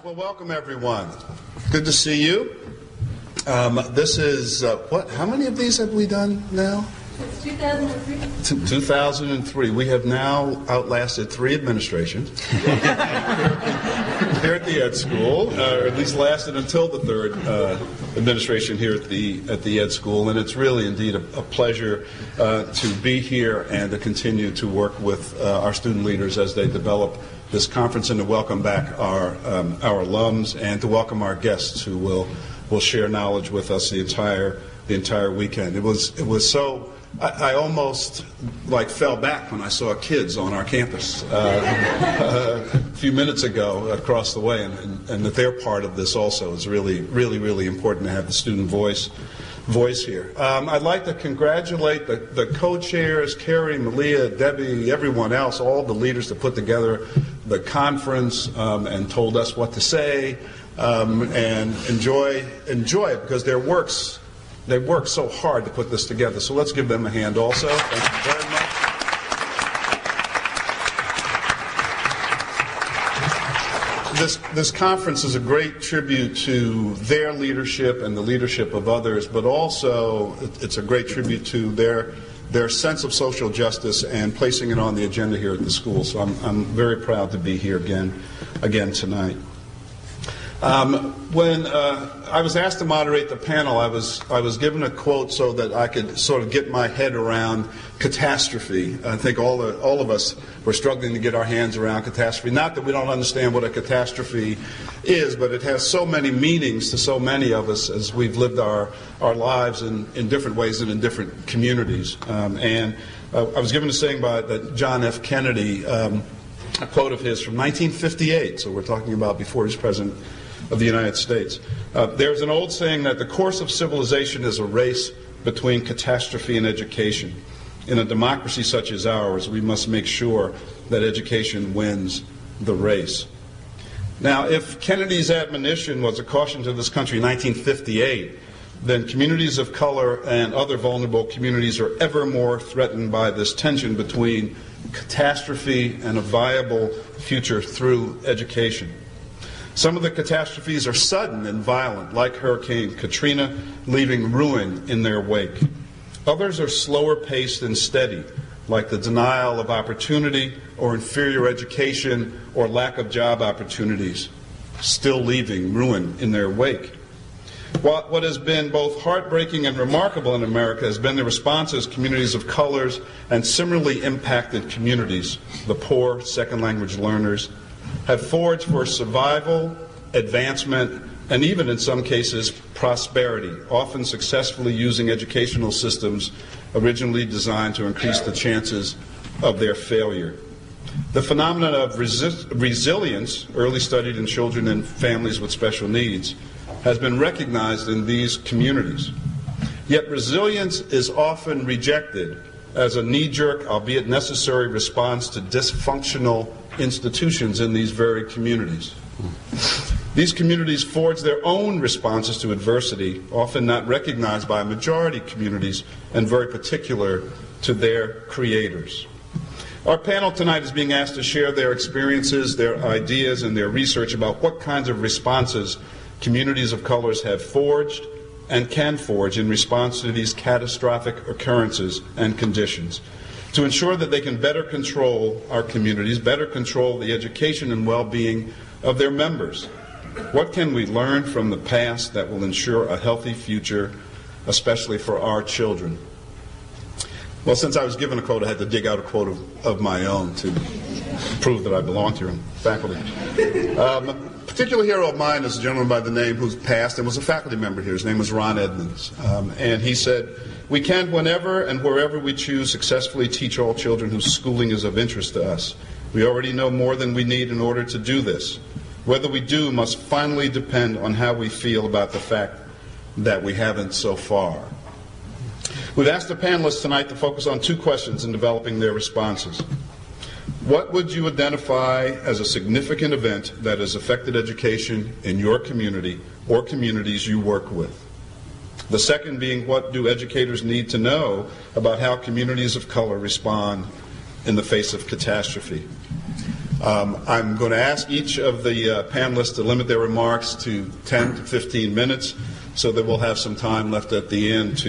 Well, welcome everyone. Good to see you. This is, how many of these have we done now? It's 2003. 2003. We have now outlasted 3 administrations here at the Ed School, or at least lasted until the 3rd administration here at the Ed School. And it's really indeed a pleasure to be here and to continue to work with our student leaders as they develop this conference, and to welcome back our alums and to welcome our guests who will share knowledge with us the entire weekend. It was so. I almost fell back when I saw kids on our campus a few minutes ago across the way, and that they're part of this also is really, really, really important to have the student voice here. I'd like to congratulate the co-chairs, Carrie, Malia, Debbie, everyone else, all the leaders that put together the conference and told us what to say, and enjoy it because they worked so hard to put this together. So let's give them a hand also. Thank you very much. This conference is a great tribute to their leadership and the leadership of others, but also it's a great tribute to their sense of social justice and placing it on the agenda here at the school. So I'm very proud to be here again tonight. When I was asked to moderate the panel, I was given a quote so that I could sort of get my head around catastrophe. I think all of us were struggling to get our hands around catastrophe. Not that we don't understand what a catastrophe is, but it has so many meanings to so many of us as we've lived our lives in different ways and in different communities. And I was given a saying by John F. Kennedy, a quote of his from 1958, so we're talking about before he's president of the United States. There's an old saying that the course of civilization is a race between catastrophe and education. In a democracy such as ours, we must make sure that education wins the race. Now, if Kennedy's admonition was a caution to this country in 1958, then communities of color and other vulnerable communities are ever more threatened by this tension between catastrophe and a viable future through education. Some of the catastrophes are sudden and violent, like Hurricane Katrina, leaving ruin in their wake. Others are slower paced and steady, like the denial of opportunity or inferior education or lack of job opportunities, still leaving ruin in their wake. What has been both heartbreaking and remarkable in America has been the responses communities of colors and similarly impacted communities, the poor, second language learners, have forged for survival, advancement, and even in some cases prosperity, often successfully using educational systems originally designed to increase the chances of their failure. The phenomenon of resilience, early studied in children and families with special needs, has been recognized in these communities. Yet resilience is often rejected as a knee-jerk, albeit necessary, response to dysfunctional institutions in these very communities. These communities forge their own responses to adversity, often not recognized by majority communities and very particular to their creators. Our panel tonight is being asked to share their experiences, their ideas, and their research about what kinds of responses communities of colors have forged and can forge in response to these catastrophic occurrences and conditions, to ensure that they can better control our communities, better control the education and well-being of their members. What can we learn from the past that will ensure a healthy future, especially for our children? Well, since I was given a quote, I had to dig out a quote of my own to prove that I belonged here in faculty. A particular hero of mine is a gentleman by the name who's passed and was a faculty member here. His name was Ron Edmonds. And he said, "We can, whenever and wherever we choose, successfully teach all children whose schooling is of interest to us. We already know more than we need in order to do this. Whether we do must finally depend on how we feel about the fact that we haven't so far." We've asked the panelists tonight to focus on 2 questions in developing their responses. What would you identify as a significant event that has affected education in your community or communities you work with? The second being, what do educators need to know about how communities of color respond in the face of catastrophe? I'm going to ask each of the panelists to limit their remarks to 10 to 15 minutes so that we'll have some time left at the end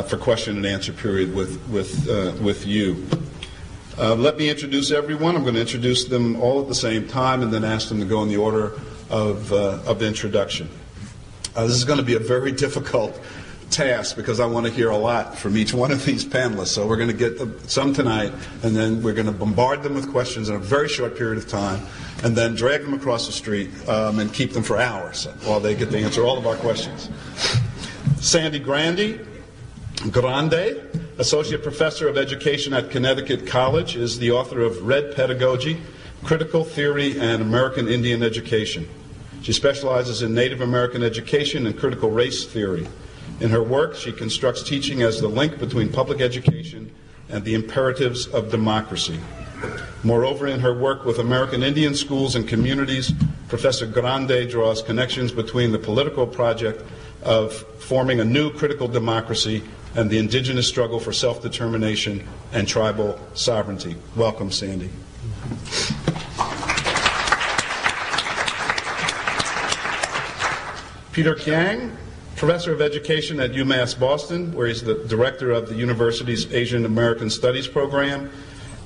for question and answer period with you. Let me introduce everyone. I'm going to introduce them all at the same time and then ask them to go in the order of introduction. This is going to be a very difficult task because I want to hear a lot from each one of these panelists. So we're going to get some tonight, and then we're going to bombard them with questions in a very short period of time, and then drag them across the street and keep them for hours while they get to answer all of our questions. Sandy Grande, Associate Professor of Education at Connecticut College, is the author of Red Pedagogy, Critical Theory and American Indian Education. She specializes in Native American education and critical race theory. In her work, she constructs teaching as the link between public education and the imperatives of democracy. Moreover, in her work with American Indian schools and communities, Professor Grande draws connections between the political project of forming a new critical democracy and the indigenous struggle for self-determination and tribal sovereignty. Welcome, Sandy. Peter Kiang, Professor of Education at UMass Boston, where he's the director of the university's Asian American Studies program.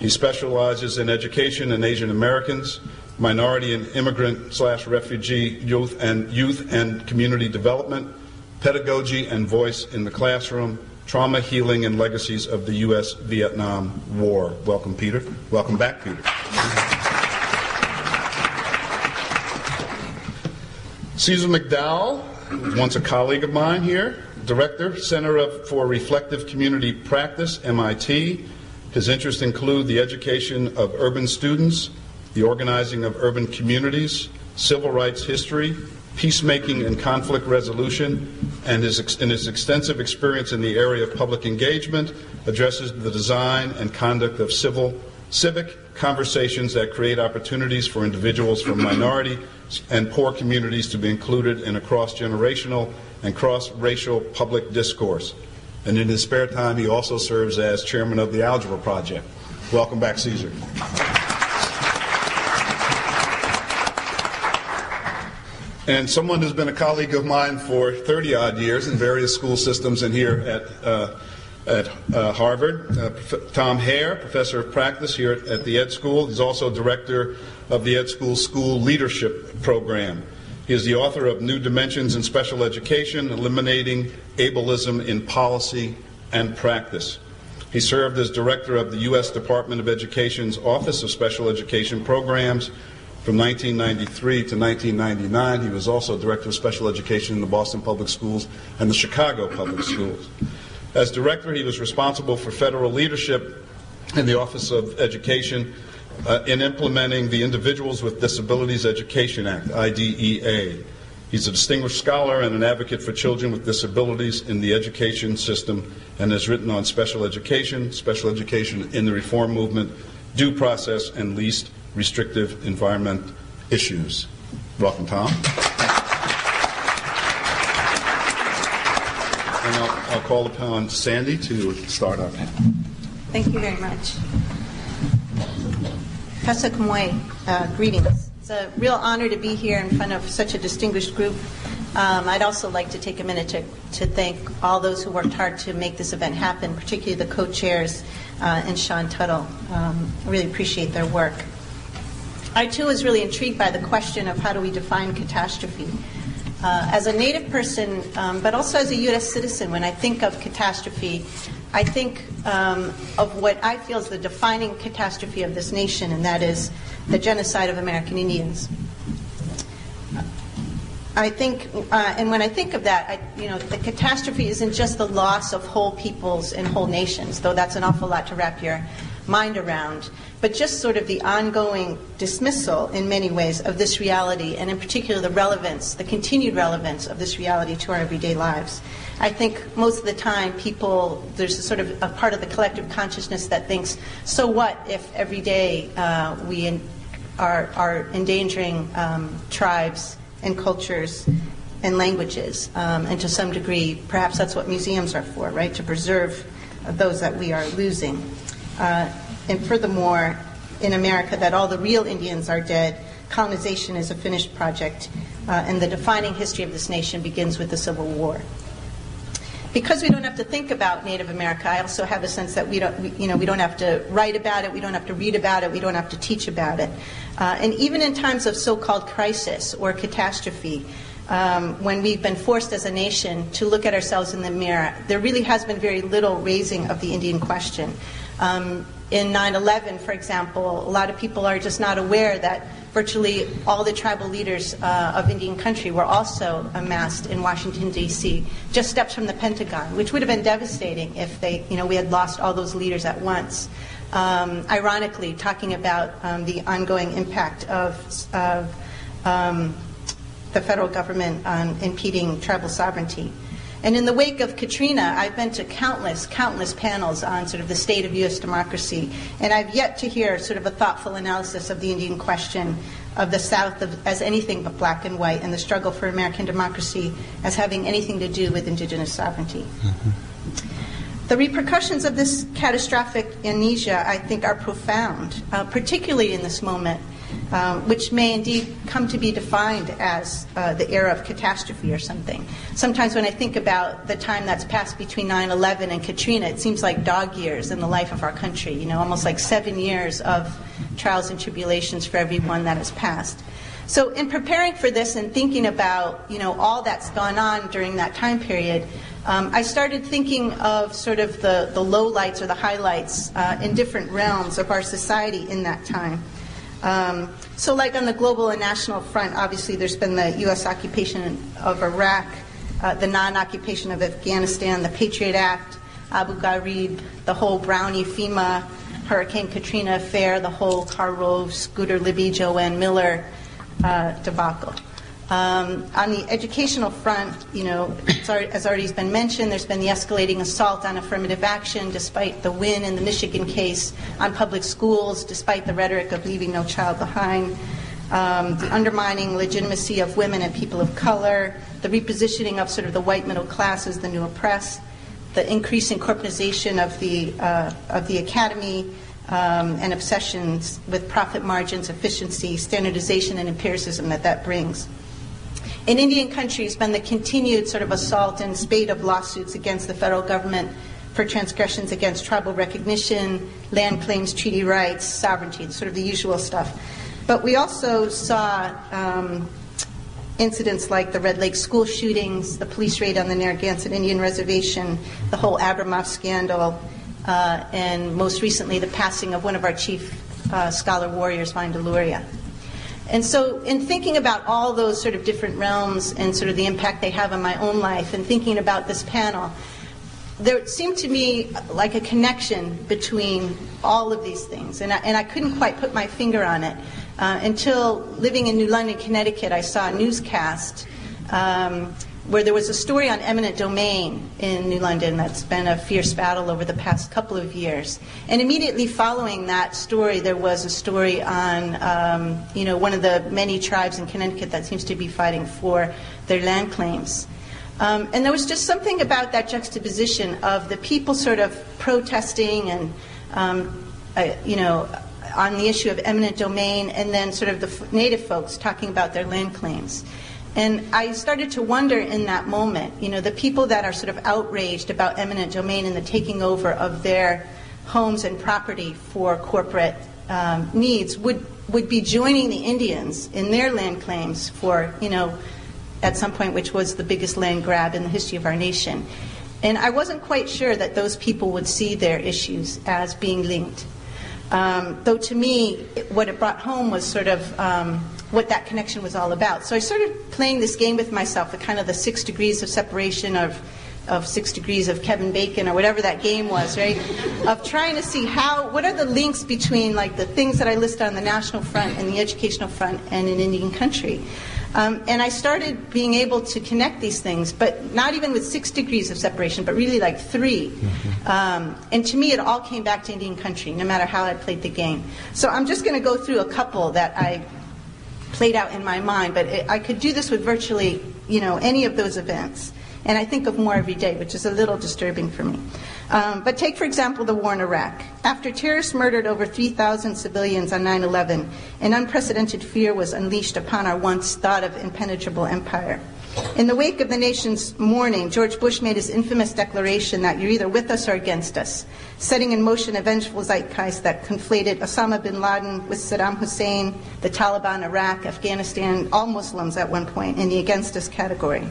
He specializes in education and Asian Americans, minority and immigrant/refugee youth and community development, pedagogy and voice in the classroom, trauma, healing, and legacies of the U.S.-Vietnam War. Welcome, Peter. Welcome back, Peter. Cesar McDowell, once a colleague of mine here, Director, Center for Reflective Community Practice, MIT. His interests include the education of urban students, the organizing of urban communities, civil rights history, peacemaking and conflict resolution, and his extensive experience in the area of public engagement addresses the design and conduct of civic conversations that create opportunities for individuals from minority and poor communities to be included in a cross-generational and cross-racial public discourse. And in his spare time, he also serves as chairman of the Algebra Project. Welcome back, Cesar. And someone who's been a colleague of mine for 30-odd years in various school systems and here at Harvard, Tom Hare, Professor of Practice here at the Ed School. He's also director of the Ed School School Leadership Program. He is the author of New Dimensions in Special Education, Eliminating Ableism in Policy and Practice. He served as director of the U.S. Department of Education's Office of Special Education Programs from 1993 to 1999. He was also director of special education in the Boston Public Schools and the Chicago Public Schools. As director, he was responsible for federal leadership in the Office of Education in implementing the Individuals with Disabilities Education Act, IDEA. He's a distinguished scholar and an advocate for children with disabilities in the education system and has written on special education in the reform movement, due process, and least restrictive environment issues. Welcome, Tom. And I'll call upon Sandy to start our panel. Thank you very much. Professor Kamwe, greetings. It's a real honor to be here in front of such a distinguished group. I'd also like to take a minute to thank all those who worked hard to make this event happen, particularly the co-chairs and Sean Tuttle. I really appreciate their work. I, too, was really intrigued by the question of how do we define catastrophe. As a Native person, but also as a U.S. citizen, when I think of catastrophe, I think of what I feel is the defining catastrophe of this nation, and that is the genocide of American Indians. I think, and when I think of that, the catastrophe isn't just the loss of whole peoples and whole nations, though that's an awful lot to wrap your mind around, but just sort of the ongoing dismissal in many ways of this reality, and in particular the relevance, the continued relevance of this reality to our everyday lives. I think most of the time there's a sort of a part of the collective consciousness that thinks, so what if every day we are endangering tribes and cultures and languages, and to some degree, perhaps that's what museums are for, right, to preserve those that we are losing. And furthermore, in America, that all the real Indians are dead, colonization is a finished project, and the defining history of this nation begins with the Civil War. Because we don't have to think about Native America, I also have a sense that we don't have to write about it, we don't have to read about it, we don't have to teach about it. And even in times of so-called crisis or catastrophe, when we've been forced as a nation to look at ourselves in the mirror, there really has been very little raising of the Indian question. In 9/11, for example, a lot of people are just not aware that virtually all the tribal leaders of Indian country were also amassed in Washington, D.C., just steps from the Pentagon, which would have been devastating if we had lost all those leaders at once. Ironically, talking about the ongoing impact of the federal government on impeding tribal sovereignty. And in the wake of Katrina, I've been to countless panels on sort of the state of U.S. democracy, and I've yet to hear sort of a thoughtful analysis of the Indian question of the South as anything but black and white, and the struggle for American democracy as having anything to do with indigenous sovereignty. Mm-hmm. The repercussions of this catastrophic amnesia, I think, are profound, particularly in this moment, which may indeed come to be defined as the era of catastrophe or something. Sometimes when I think about the time that's passed between 9/11 and Katrina, it seems like dog years in the life of our country, almost like 7 years of trials and tribulations for everyone that has passed. So in preparing for this and thinking about, all that's gone on during that time period, I started thinking of sort of the lowlights or the highlights in different realms of our society in that time. So like on the global and national front, obviously there's been the U.S. occupation of Iraq, the non-occupation of Afghanistan, the Patriot Act, Abu Ghraib, the whole Brownie FEMA, Hurricane Katrina affair, the whole Karl Rove, Scooter Libby, Joanne Miller debacle. On the educational front, as already been mentioned, there's been the escalating assault on affirmative action, despite the win in the Michigan case, on public schools, despite the rhetoric of leaving no child behind, the undermining legitimacy of women and people of color, the repositioning of sort of the white middle class as the new oppressed, the increasing corporatization of the academy, and obsessions with profit margins, efficiency, standardization, and empiricism that brings. In Indian country, it's been the continued sort of assault and spate of lawsuits against the federal government for transgressions against tribal recognition, land claims, treaty rights, sovereignty, sort of the usual stuff. But we also saw incidents like the Red Lake school shootings, the police raid on the Narragansett Indian Reservation, the whole Abramoff scandal, and most recently the passing of one of our chief scholar warriors, Vine Deluria. And so in thinking about all those sort of different realms and sort of the impact they have on my own life and thinking about this panel, there seemed to me like a connection between all of these things. And I couldn't quite put my finger on it until living in New London, Connecticut, I saw a newscast where there was a story on eminent domain in New London that's been a fierce battle over the past couple of years. And immediately following that story, there was a story on, one of the many tribes in Connecticut that seems to be fighting for their land claims. And there was just something about that juxtaposition of the people sort of protesting and, on the issue of eminent domain, and then sort of the native folks talking about their land claims. And I started to wonder in that moment, the people that are sort of outraged about eminent domain and the taking over of their homes and property for corporate needs would be joining the Indians in their land claims for, at some point, which was the biggest land grab in the history of our nation. And I wasn't quite sure that those people would see their issues as being linked. Though to me, what it brought home was sort of what that connection was all about. So I started playing this game with myself, at kind of the 6 degrees of separation of 6 degrees of Kevin Bacon or whatever that game was, right? Of trying to see what are the links between like the things that I list on the national front and the educational front and in Indian country. And I started being able to connect these things, but not even with 6 degrees of separation, but really like 3. Mm-hmm. And to me, it all came back to Indian country, no matter how I played the game. So I'm just going to go through a couple that I played out in my mind, but I could do this with virtually, any of those events. And I think of more every day, which is a little disturbing for me. But take, for example, the war in Iraq. After terrorists murdered over 3,000 civilians on 9/11, an unprecedented fear was unleashed upon our once thought of impenetrable empire. In the wake of the nation's mourning, George Bush made his infamous declaration that you're either with us or against us, setting in motion a vengeful zeitgeist that conflated Osama bin Laden with Saddam Hussein, the Taliban, Iraq, Afghanistan, all Muslims at one point in the against us category.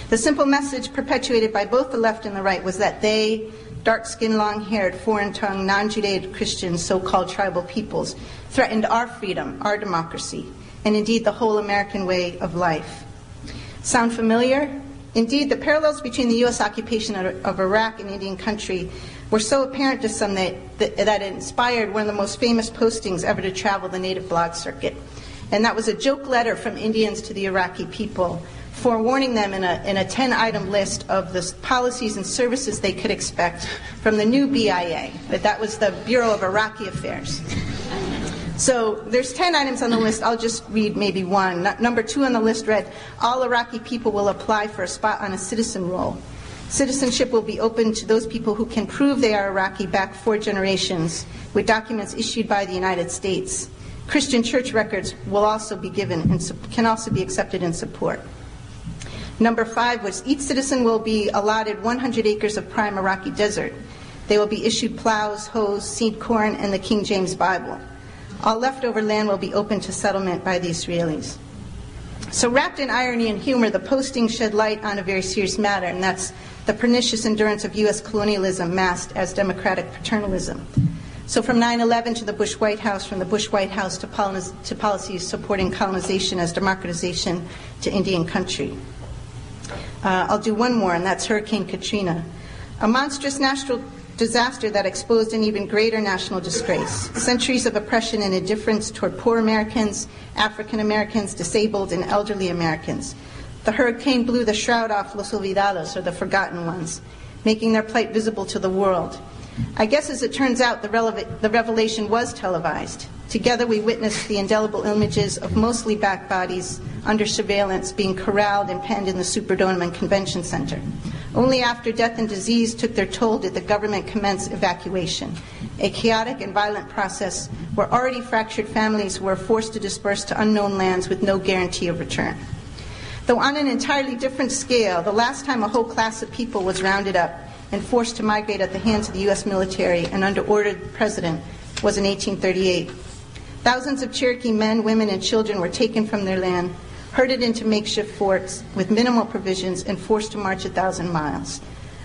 The simple message perpetuated by both the left and the right was that they, dark-skinned, long-haired, foreign-tongued, non-Judeo-Christian, so-called tribal peoples, threatened our freedom, our democracy, and indeed the whole American way of life. Sound familiar? Indeed, the parallels between the U.S. occupation of Iraq and Indian country were so apparent to some that it inspired one of the most famous postings ever to travel the native blog circuit. And that was a joke letter from Indians to the Iraqi people, forewarning them in a 10-item list of the policies and services they could expect from the new BIA, but that was the Bureau of Iraqi Affairs. So there's 10 items on the list. I'll just read maybe one. Number 2 on the list read, all Iraqi people will apply for a spot on a citizen roll. Citizenship will be open to those people who can prove they are Iraqi back 4 generations with documents issued by the United States. Christian church records will also be given and can also be accepted in support. Number 5 was each citizen will be allotted 100 acres of prime Iraqi desert. They will be issued plows, hoes, seed corn, and the King James Bible. All leftover land will be open to settlement by the Israelis. So wrapped in irony and humor, the posting shed light on a very serious matter, and that's the pernicious endurance of U.S. colonialism masked as democratic paternalism. So from 9/11 to the Bush White House, from the Bush White House to policies supporting colonization as democratization to Indian country. I'll do one more, and that's Hurricane Katrina. A monstrous natural disaster that exposed an even greater national disgrace. Centuries of oppression and indifference toward poor Americans, African Americans, disabled, and elderly Americans. The hurricane blew the shroud off Los Olvidados, or the forgotten ones, making their plight visible to the world. I guess as it turns out, the revelation was televised. Together we witnessed the indelible images of mostly black bodies under surveillance being corralled and penned in the Superdome and Convention Center. Only after death and disease took their toll did the government commence evacuation, a chaotic and violent process where already fractured families were forced to disperse to unknown lands with no guarantee of return. Though on an entirely different scale, the last time a whole class of people was rounded up and forced to migrate at the hands of the U.S. military and under order of the president was in 1838. Thousands of Cherokee men, women, and children were taken from their land, herded into makeshift forts with minimal provisions, and forced to march 1,000 miles.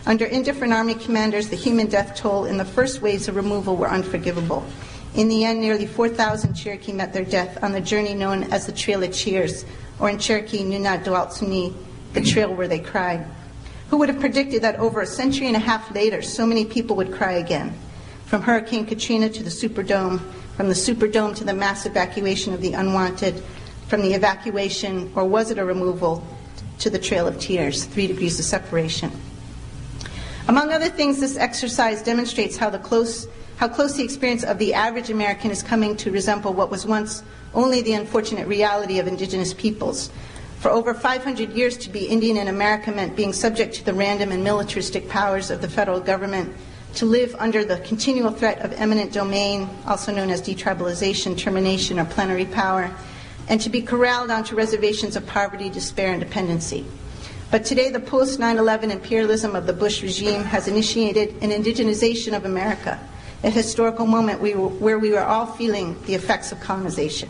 Under indifferent army commanders, the human death toll in the first waves of removal were unforgivable. In the end, nearly 4,000 Cherokee met their death on the journey known as the Trail of Tears, or in Cherokee, Nuna Doaltsuni, the trail where they cried. Who would have predicted that over a century and a half later, so many people would cry again? From Hurricane Katrina to the Superdome, from the Superdome to the mass evacuation of the unwanted, from the evacuation, or was it a removal, to the Trail of Tears, 3 degrees of separation. Among other things, this exercise demonstrates how close the experience of the average American is coming to resemble what was once only the unfortunate reality of indigenous peoples. For over 500 years, to be Indian in America meant being subject to the random and militaristic powers of the federal government, to live under the continual threat of eminent domain, also known as detribalization, termination, or plenary power, and to be corralled onto reservations of poverty, despair, and dependency. But today, the post-9/11 imperialism of the Bush regime has initiated an indigenization of America, a historical moment where we were all feeling the effects of colonization.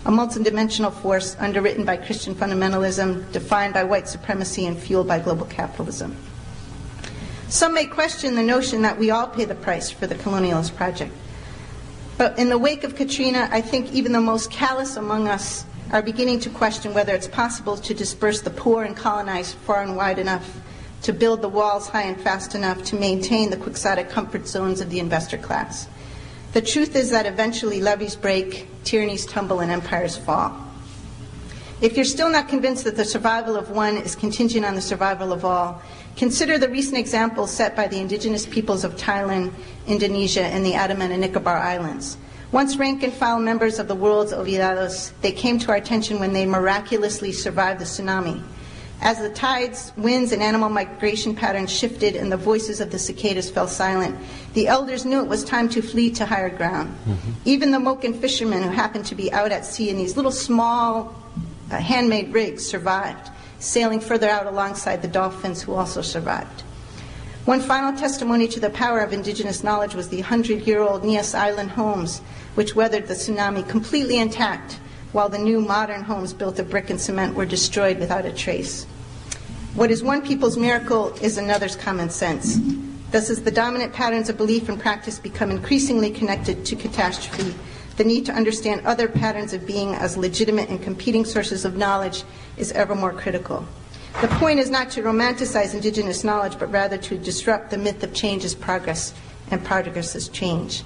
A multidimensional force underwritten by Christian fundamentalism, defined by white supremacy, and fueled by global capitalism. Some may question the notion that we all pay the price for the colonialist project. But in the wake of Katrina, I think even the most callous among us are beginning to question whether it's possible to disperse the poor and colonize far and wide enough, to build the walls high and fast enough to maintain the quixotic comfort zones of the investor class. The truth is that eventually levees break, tyrannies tumble, and empires fall. If you're still not convinced that the survival of one is contingent on the survival of all, consider the recent examples set by the indigenous peoples of Thailand, Indonesia, and the Andaman and Nicobar Islands. Once rank-and-file members of the world's Olvidados, they came to our attention when they miraculously survived the tsunami. As the tides, winds, and animal migration patterns shifted and the voices of the cicadas fell silent, the elders knew it was time to flee to higher ground. Even the Moken fishermen who happened to be out at sea in these little small handmade rigs survived, sailing further out alongside the dolphins who also survived. One final testimony to the power of indigenous knowledge was the 100-year-old Nias Island homes, which weathered the tsunami completely intact, while the new modern homes built of brick and cement were destroyed without a trace. What is one people's miracle is another's common sense. Thus, as the dominant patterns of belief and practice become increasingly connected to catastrophe, the need to understand other patterns of being as legitimate and competing sources of knowledge is ever more critical. The point is not to romanticize indigenous knowledge, but rather to disrupt the myth of change as progress, and progress is change.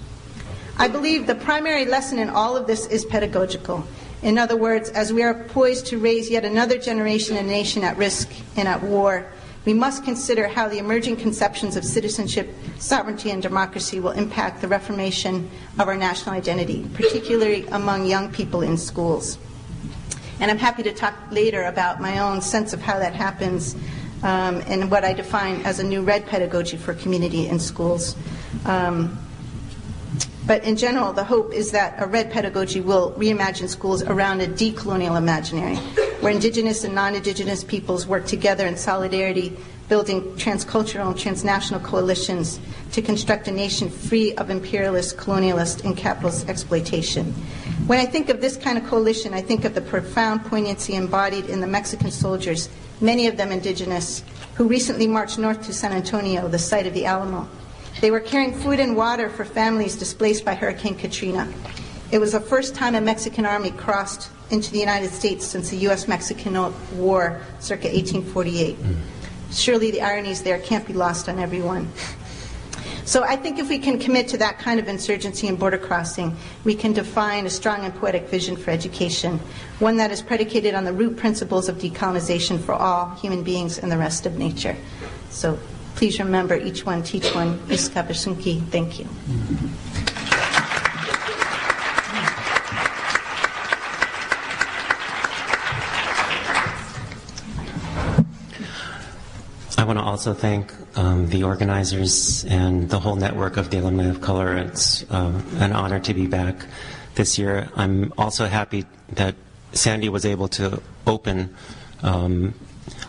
I believe the primary lesson in all of this is pedagogical. In other words, as we are poised to raise yet another generation and nation at risk and at war, we must consider how the emerging conceptions of citizenship, sovereignty, and democracy will impact the reformation of our national identity, particularly among young people in schools. And I'm happy to talk later about my own sense of how that happens and what I define as a new red pedagogy for community in schools. But in general, the hope is that a red pedagogy will reimagine schools around a decolonial imaginary, where indigenous and non-indigenous peoples work together in solidarity, building transcultural and transnational coalitions to construct a nation free of imperialist, colonialist, and capitalist exploitation. When I think of this kind of coalition, I think of the profound poignancy embodied in the Mexican soldiers, many of them indigenous, who recently marched north to San Antonio, the site of the Alamo. They were carrying food and water for families displaced by Hurricane Katrina. It was the first time a Mexican army crossed into the United States since the U.S.-Mexican War, circa 1848. Surely the ironies there can't be lost on everyone. So I think if we can commit to that kind of insurgency and border crossing, we can define a strong and poetic vision for education, one that is predicated on the root principles of decolonization for all human beings and the rest of nature. So please remember, each one, teach one, Iskabasunki. Thank you. I want to also thank the organizers and the whole network of the Alumni of Color. It's an honor to be back this year. I'm also happy that Sandy was able to open,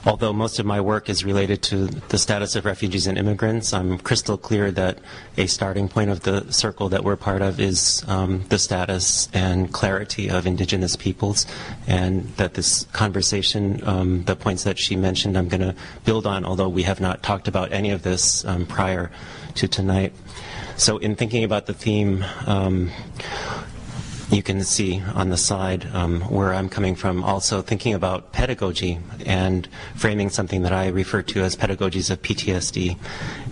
although most of my work is related to the status of refugees and immigrants, I'm crystal clear that a starting point of the circle that we're part of is the status and clarity of indigenous peoples, and that this conversation, the points that she mentioned, I'm going to build on, although we have not talked about any of this prior to tonight. So in thinking about the theme, you can see on the side where I'm coming from, also thinking about pedagogy and framing something that I refer to as pedagogies of PTSD,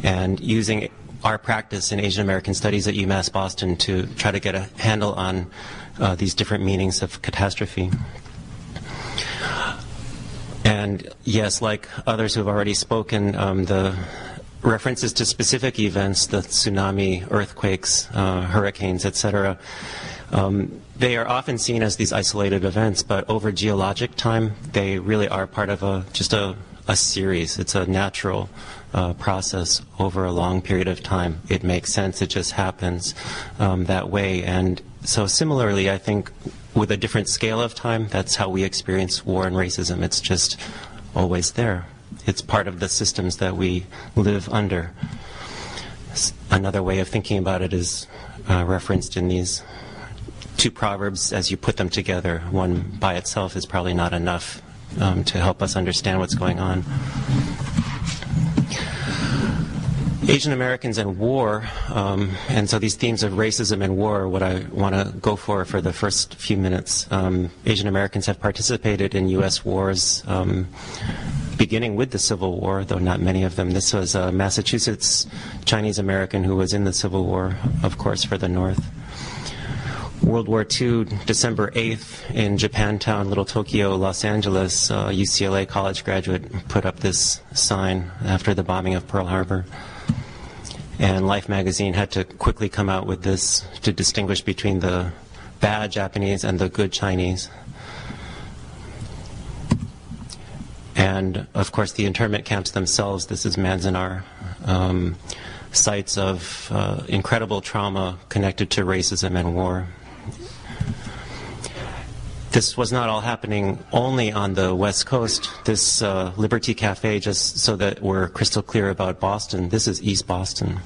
and using our practice in Asian American Studies at UMass Boston to try to get a handle on these different meanings of catastrophe. And yes, like others who have already spoken, the references to specific events, the tsunami, earthquakes, hurricanes, etc., they are often seen as these isolated events, but over geologic time, they really are part of just a series. It's a natural process over a long period of time. It makes sense. It just happens that way. And so similarly, I think with a different scale of time, that's how we experience war and racism. It's just always there. It's part of the systems that we live under. Another way of thinking about it is referenced in these two proverbs. As you put them together, one by itself is probably not enough to help us understand what's going on. Asian Americans and war, and so these themes of racism and war are what I want to go for the first few minutes. Asian Americans have participated in U.S. wars, beginning with the Civil War, though not many of them. This was a Massachusetts Chinese American who was in the Civil War, of course, for the North. World War II, December 8th, in Japantown, Little Tokyo, Los Angeles, a UCLA college graduate put up this sign after the bombing of Pearl Harbor. And Life magazine had to quickly come out with this to distinguish between the bad Japanese and the good Chinese. And, of course, the internment camps themselves, this is Manzanar, sites of incredible trauma connected to racism and war. This was not all happening only on the West Coast. This Liberty Cafe, just so that we're crystal clear about Boston, this is East Boston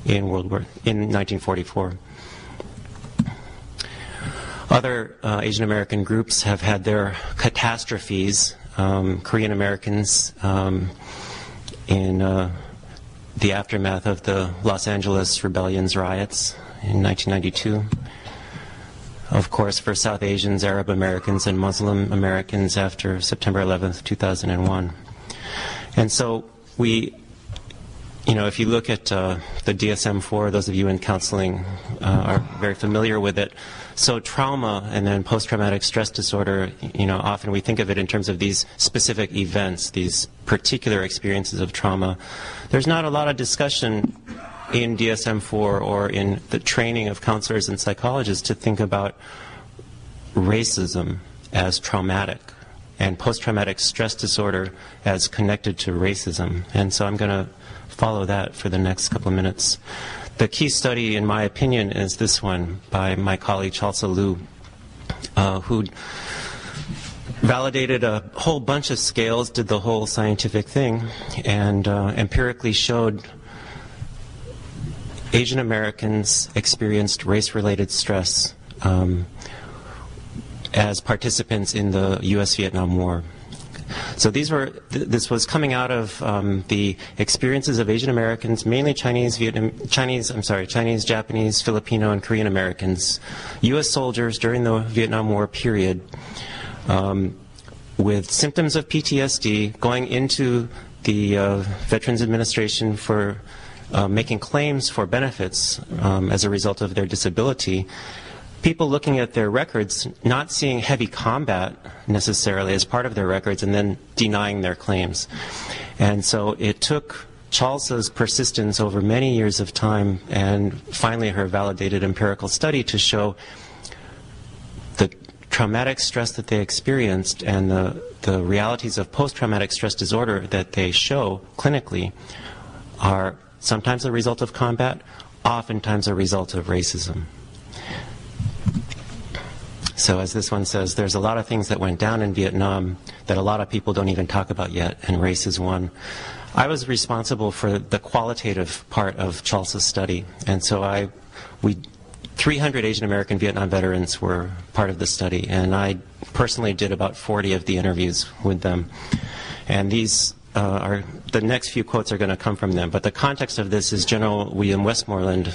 in 1944. Other Asian American groups have had their catastrophes. Korean Americans in the aftermath of the Los Angeles rebellions riots in 1992. Of course, for South Asians, Arab Americans, and Muslim Americans after September 11th, 2001. And so if you look at the DSM-4, those of you in counseling are very familiar with it. So trauma and then post-traumatic stress disorder, often we think of it in terms of these specific events, these particular experiences of trauma. There's not a lot of discussion in DSM-4 or in the training of counselors and psychologists to think about racism as traumatic and post-traumatic stress disorder as connected to racism. And so I'm going to follow that for the next couple of minutes. The key study, in my opinion, is this one by my colleague Chalsa Liu, who validated a whole bunch of scales, did the whole scientific thing, and empirically showed Asian Americans experienced race-related stress as participants in the U.S.-Vietnam War. So this was coming out of the experiences of Asian Americans, mainly Chinese, Japanese, Filipino, and Korean Americans, U.S. soldiers during the Vietnam War period, with symptoms of PTSD, going into the Veterans Administration for making claims for benefits as a result of their disability. People looking at their records, not seeing heavy combat necessarily as part of their records, and then denying their claims. And so it took Chalsa's persistence over many years of time and finally her validated empirical study to show the traumatic stress that they experienced and the realities of post-traumatic stress disorder that they show clinically are sometimes a result of combat, oftentimes a result of racism. So as this one says, there's a lot of things that went down in Vietnam that a lot of people don't even talk about yet, and race is one. I was responsible for the qualitative part of Chalsa's study, and so 300 Asian American Vietnam veterans were part of the study, and I personally did about 40 of the interviews with them. And these the next few quotes are going to come from them, but the context of this is General William Westmoreland,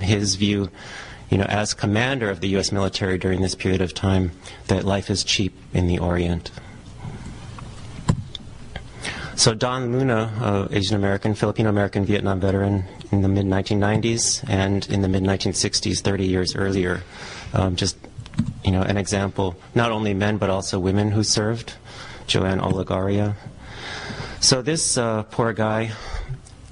his view, as commander of the U.S. military during this period of time, that life is cheap in the Orient. So Don Luna, Asian American, Filipino American Vietnam veteran in the mid-1990s and in the mid-1960s, 30 years earlier, just an example, not only men but also women who served, Joanne Olagaria. So this poor guy,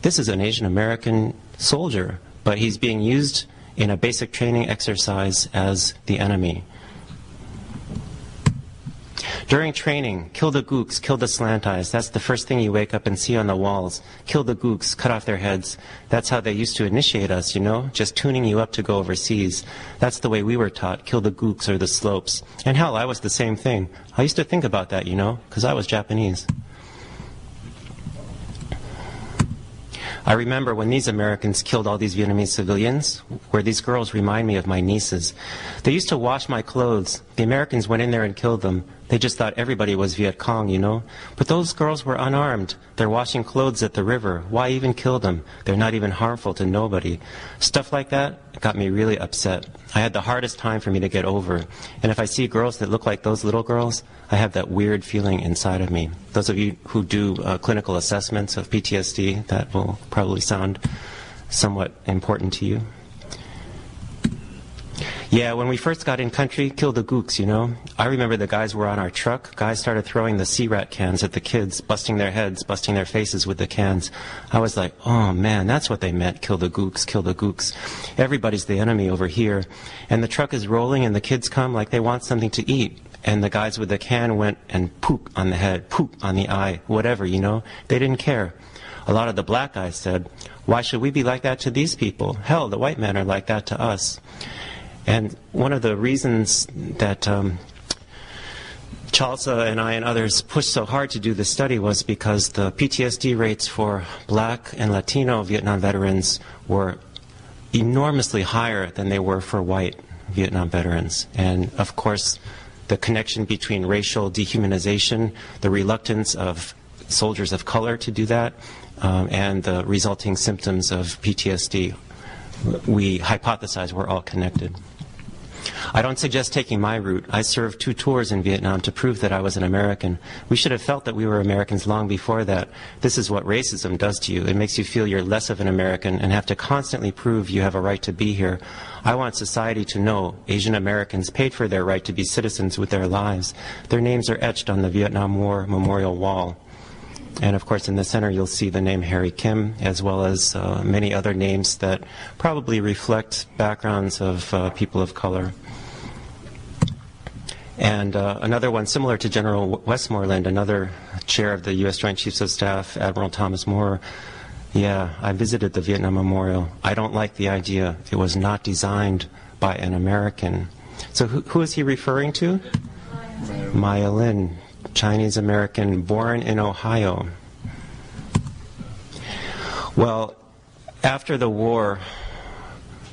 this is an Asian American soldier, but he's being used in a basic training exercise as the enemy. During training, kill the gooks, kill the slant eyes. That's the first thing you wake up and see on the walls. Kill the gooks, cut off their heads. That's how they used to initiate us, just tuning you up to go overseas. That's the way we were taught, kill the gooks or the slopes. And hell, I was the same thing. I used to think about that, because I was Japanese. I remember when these Americans killed all these Vietnamese civilians, where these girls remind me of my nieces. They used to wash my clothes. The Americans went in there and killed them. They just thought everybody was Viet Cong, But those girls were unarmed. They're washing clothes at the river. Why even kill them? They're not even harmful to nobody. Stuff like that got me really upset. I had the hardest time for me to get over. And if I see girls that look like those little girls, I have that weird feeling inside of me. Those of you who do clinical assessments of PTSD, that will probably sound somewhat important to you. Yeah, when we first got in country, kill the gooks, I remember the guys were on our truck. Guys started throwing the sea rat cans at the kids, busting their heads, busting their faces with the cans. I was like, oh man, that's what they meant, kill the gooks, kill the gooks. Everybody's the enemy over here. And the truck is rolling and the kids come like they want something to eat. and the guys with the can went and poop on the head, poop on the eye, whatever, you know. They didn't care. A lot of the black guys said, why should we be like that to these people? Hell, the white men are like that to us. And one of the reasons that Chalsa and I and others pushed so hard to do this study was because the PTSD rates for black and Latino Vietnam veterans were enormously higher than they were for white Vietnam veterans. And of course, the connection between racial dehumanization, the reluctance of soldiers of color to do that, and the resulting symptoms of PTSD, we hypothesize were all connected. I don't suggest taking my route. I served 2 tours in Vietnam to prove that I was an American. We should have felt that we were Americans long before that. This is what racism does to you. It makes you feel you're less of an American and have to constantly prove you have a right to be here. I want society to know Asian Americans paid for their right to be citizens with their lives. Their names are etched on the Vietnam War Memorial Wall. And of course, in the center, you'll see the name Harry Kim, as well as many other names that probably reflect backgrounds of people of color. And another one similar to General Westmoreland, another chair of the U.S. Joint Chiefs of Staff, Admiral Thomas Moore. Yeah, I visited the Vietnam Memorial. I don't like the idea. It was not designed by an American. So who is he referring to? Maya Lin. Chinese American, born in Ohio. Well, after the war,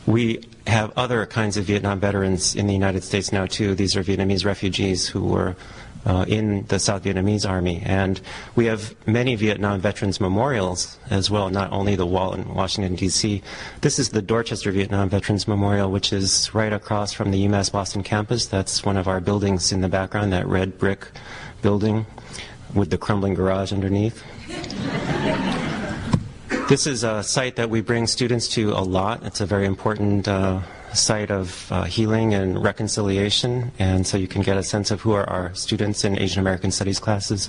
we have other kinds of Vietnam veterans in the United States now too. These are Vietnamese refugees who were in the South Vietnamese Army. And we have many Vietnam veterans memorials as well, not only the wall in Washington, D.C. This is the Dorchester Vietnam Veterans Memorial, which is right across from the UMass Boston campus. That's one of our buildings in the background, that red brick building with the crumbling garage underneath. This is a site that we bring students to a lot. It's a very important site of healing and reconciliation, and so you can get a sense of who are our students in Asian American Studies classes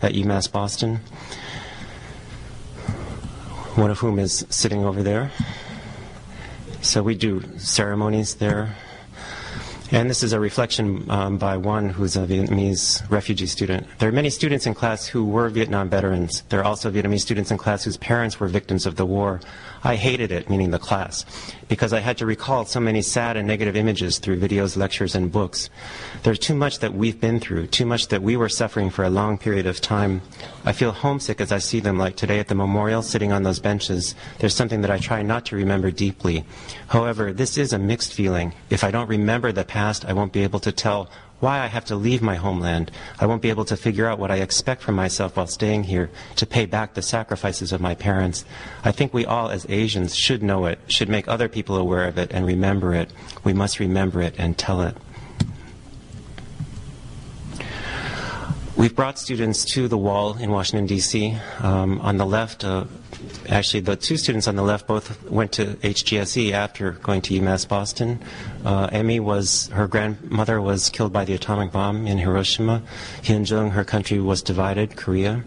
at UMass Boston, one of whom is sitting over there. So we do ceremonies there. And this is a reflection by one who's a Vietnamese refugee student. There are many students in class who were Vietnam veterans. There are also Vietnamese students in class whose parents were victims of the war. I hated it, meaning the class, because I had to recall so many sad and negative images through videos, lectures, and books. There's too much that we've been through, too much that we were suffering for a long period of time. I feel homesick as I see them, like today at the memorial, sitting on those benches. There's something that I try not to remember deeply. However, this is a mixed feeling. If I don't remember the past, I won't be able to tell why I have to leave my homeland. I won't be able to figure out what I expect from myself while staying here to pay back the sacrifices of my parents. I think we all, as Asians, should know it, should make other people aware of it and remember it. We must remember it and tell it. We've brought students to the wall in Washington, D.C. On the left, actually the 2 students on the left both went to HGSE after going to UMass Boston. Emmy her grandmother was killed by the atomic bomb in Hiroshima. Hyunjung, her country was divided, Korea.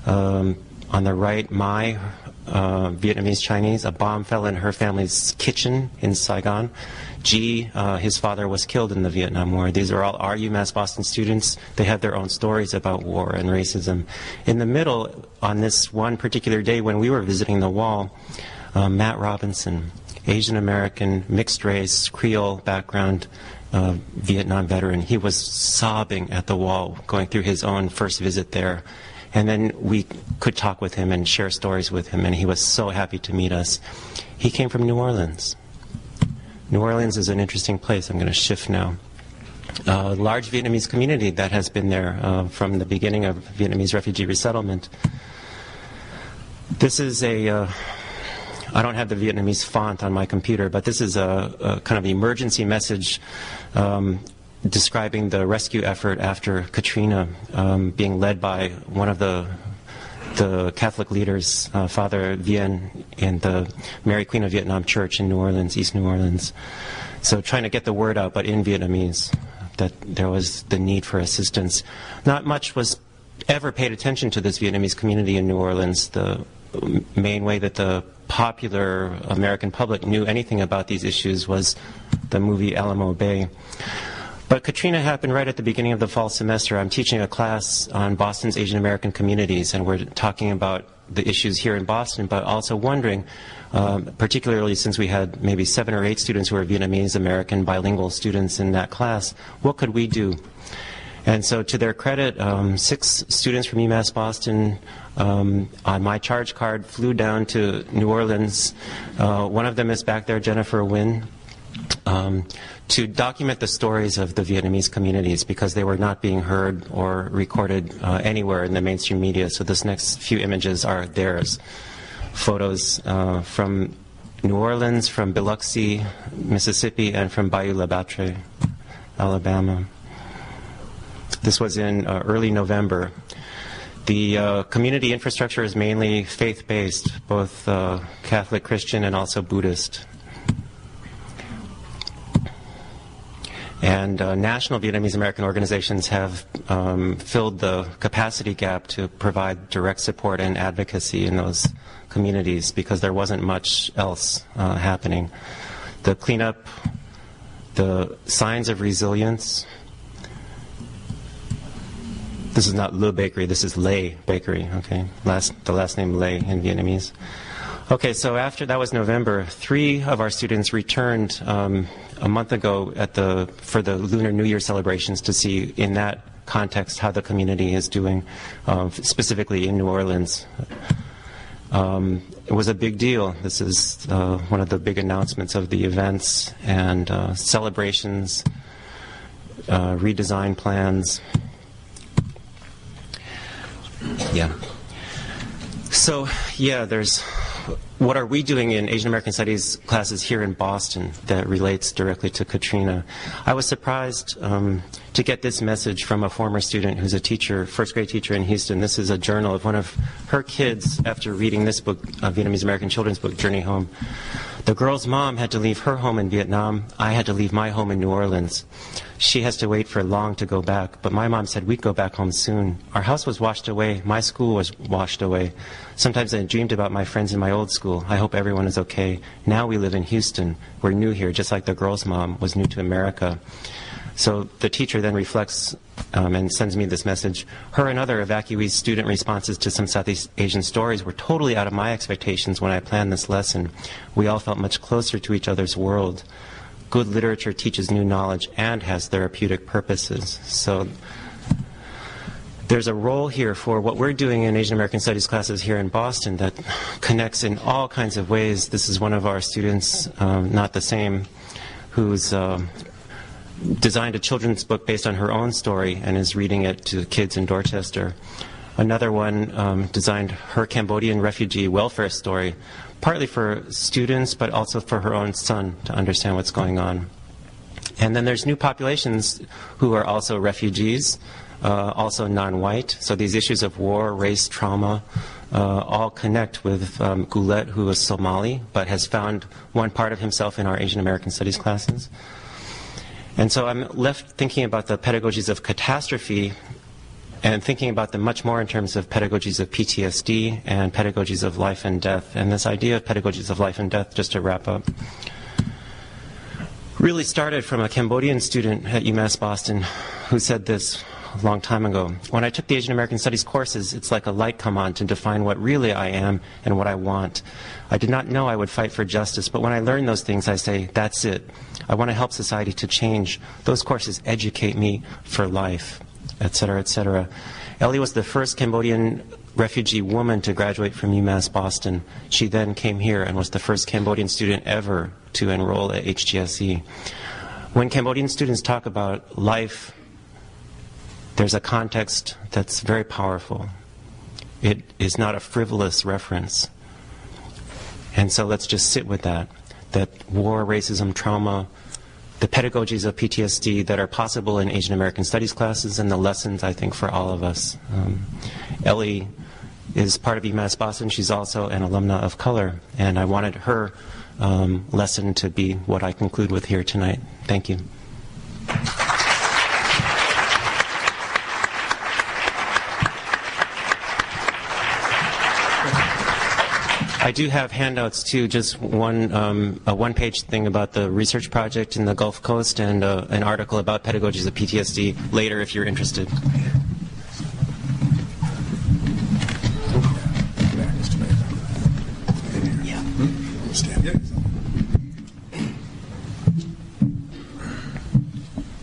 On the right, Mai, Vietnamese Chinese, a bomb fell in her family's kitchen in Saigon. G, his father was killed in the Vietnam War. These are all our UMass Boston students. They have their own stories about war and racism. In the middle, on this one particular day when we were visiting the wall, Matt Robinson, Asian American, mixed race, Creole background, Vietnam veteran. He was sobbing at the wall, going through his own first visit there. And then we could talk with him and share stories with him, and he was so happy to meet us. He came from New Orleans. New Orleans is an interesting place. I'm going to shift now. A large Vietnamese community that has been there from the beginning of Vietnamese refugee resettlement. This is I don't have the Vietnamese font on my computer, but this is a kind of emergency message describing the rescue effort after Katrina, being led by one of the Catholic leaders, Father Vien, in the Mary Queen of Vietnam Church in New Orleans, East New Orleans. So trying to get the word out, but in Vietnamese, that there was the need for assistance. Not much was ever paid attention to this Vietnamese community in New Orleans. The main way that the popular American public knew anything about these issues was the movie Alamo Bay. But Katrina happened right at the beginning of the fall semester. I'm teaching a class on Boston's Asian American communities, and we're talking about the issues here in Boston, but also wondering, particularly since we had maybe 7 or 8 students who were Vietnamese American bilingual students in that class, what could we do? And so to their credit, 6 students from UMass Boston on my charge card flew down to New Orleans. One of them is back there, Jennifer Nguyen, to document the stories of the Vietnamese communities because they were not being heard or recorded anywhere in the mainstream media. So this next few images are theirs. Photos from New Orleans, from Biloxi, Mississippi, and from Bayou La Batre, Alabama. This was in early November. The community infrastructure is mainly faith-based, both Catholic, Christian, and also Buddhist. And national Vietnamese American organizations have filled the capacity gap to provide direct support and advocacy in those communities because there wasn't much else happening. The cleanup, the signs of resilience. This is not Le Bakery, this is Lay Bakery, okay? The last name Lay in Vietnamese. Okay, so after that was November, 3 of our students returned a month ago for the Lunar New Year celebrations to see in that context how the community is doing, specifically in New Orleans. It was a big deal. This is one of the big announcements of the events and celebrations, redesign plans. Yeah. So, yeah, there's what are we doing in Asian American Studies classes here in Boston that relates directly to Katrina. I was surprised to get this message from a former student who's a teacher, first grade teacher in Houston. This is a journal of one of her kids after reading this book, Vietnamese American children's book, Journey Home. The girl's mom had to leave her home in Vietnam. I had to leave my home in New Orleans. She has to wait for long to go back, but my mom said we'd go back home soon. Our house was washed away. My school was washed away. Sometimes I dreamed about my friends in my old school. I hope everyone is okay. Now we live in Houston. We're new here, just like the girl's mom was new to America. So the teacher then reflects and sends me this message. Her and other evacuees' student responses to some Southeast Asian stories were totally out of my expectations when I planned this lesson. We all felt much closer to each other's world. Good literature teaches new knowledge and has therapeutic purposes. So there's a role here for what we're doing in Asian American Studies classes here in Boston that connects in all kinds of ways. This is one of our students, not the same, who's designed a children's book based on her own story and is reading it to kids in Dorchester. Another one designed her Cambodian refugee welfare story, partly for students, but also for her own son to understand what's going on. And then there's new populations who are also refugees, also non-white. So these issues of war, race, trauma, all connect with Goulet, who is Somali, but has found one part of himself in our Asian American Studies classes. And so I'm left thinking about the pedagogies of catastrophe and thinking about them much more in terms of pedagogies of PTSD and pedagogies of life and death. And this idea of pedagogies of life and death, just to wrap up, really started from a Cambodian student at UMass Boston who said this a long time ago. When I took the Asian American Studies courses, it's like a light come on to define what really I am and what I want. I did not know I would fight for justice, but when I learn those things, I say, that's it. I want to help society to change. Those courses educate me for life, etc., etc. Ellie was the first Cambodian refugee woman to graduate from UMass Boston. She then came here and was the first Cambodian student ever to enroll at HGSE. When Cambodian students talk about life, there's a context that's very powerful. It is not a frivolous reference. And so let's just sit with that war, racism, trauma, the pedagogies of PTSD that are possible in Asian American Studies classes, and the lessons, I think, for all of us. Ellie is part of UMass Boston. She's also an alumna of color, and I wanted her lesson to be what I conclude with here tonight. Thank you. I do have handouts too, just a one-page thing about the research project in the Gulf Coast and an article about pedagogies of PTSD later if you're interested.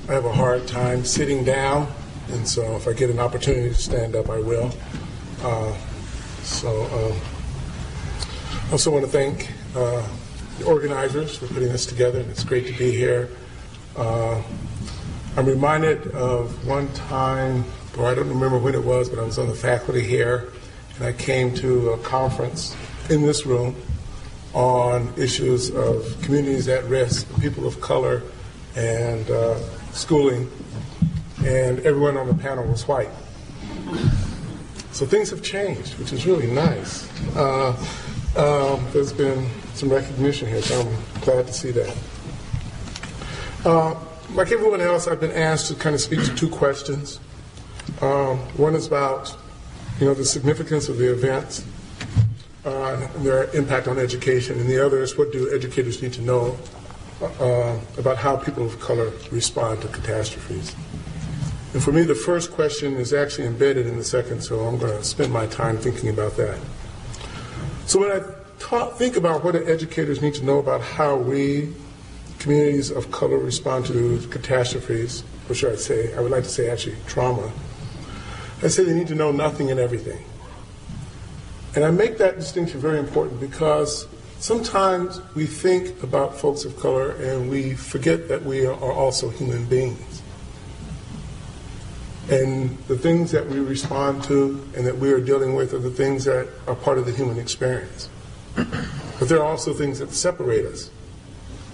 I have a hard time sitting down, and so if I get an opportunity to stand up, I will. I also want to thank the organizers for putting this together, and it's great to be here. I'm reminded of one time, or I don't remember when it was, but I was on the faculty here, and I came to a conference in this room on issues of communities at risk, people of color, and schooling, and everyone on the panel was white. So things have changed, which is really nice. There's been some recognition here, so I'm glad to see that. Like everyone else, I've been asked to kind of speak to two questions. One is about, the significance of the events, their impact on education, and the other is what do educators need to know about how people of color respond to catastrophes. And for me, the first question is actually embedded in the second, so I'm going to spend my time thinking about that. So when I think about what do educators need to know about how we, communities of color, respond to catastrophes, or should I say, I would like to say actually trauma, I say they need to know nothing and everything. And I make that distinction very important because sometimes we think about folks of color and we forget that we are also human beings. And the things that we respond to and that we are dealing with are the things that are part of the human experience. But there are also things that separate us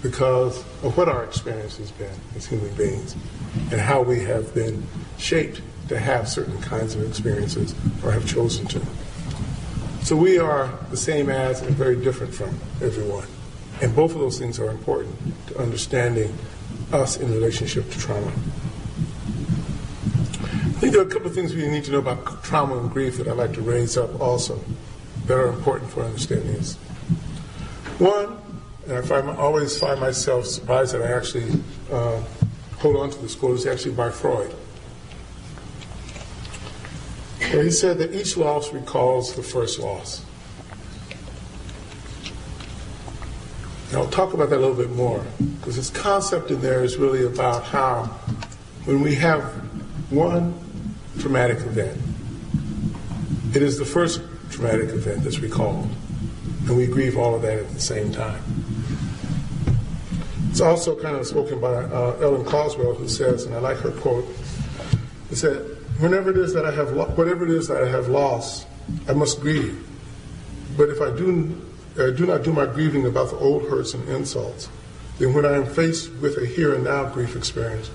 because of what our experience has been as human beings and how we have been shaped to have certain kinds of experiences or have chosen to. So we are the same as and very different from everyone. And both of those things are important to understanding us in relationship to trauma. I think there are a couple of things we need to know about trauma and grief that I'd like to raise up also that are important for understanding this. One, and I always find myself surprised that I actually hold on to this quote, is actually by Freud. Where he said that each loss recalls the first loss. And I'll talk about that a little bit more, because this concept in there is really about how when we have one traumatic event, it is the first traumatic event that's recalled, and we grieve all of that at the same time. It's also kind of spoken by Ellen Caldwell, who says, and I like her quote, it said, whatever it is that I have lost, I must grieve. But if I do not do my grieving about the old hurts and insults, then when I am faced with a here and now grief experience,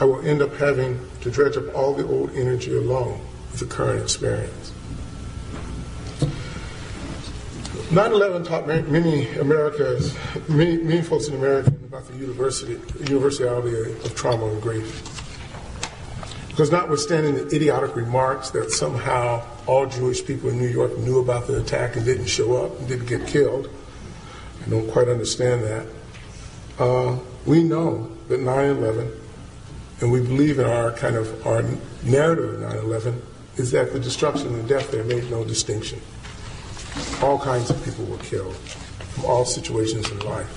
I will end up having to dredge up all the old energy alone with the current experience. 9/11 taught many folks in America about the universality of trauma and grief. Because notwithstanding the idiotic remarks that somehow all Jewish people in New York knew about the attack and didn't show up and didn't get killed, I don't quite understand that. We know that 9/11, and we believe in our narrative of 9/11, is that the destruction and death there made no distinction. All kinds of people were killed from all situations in life.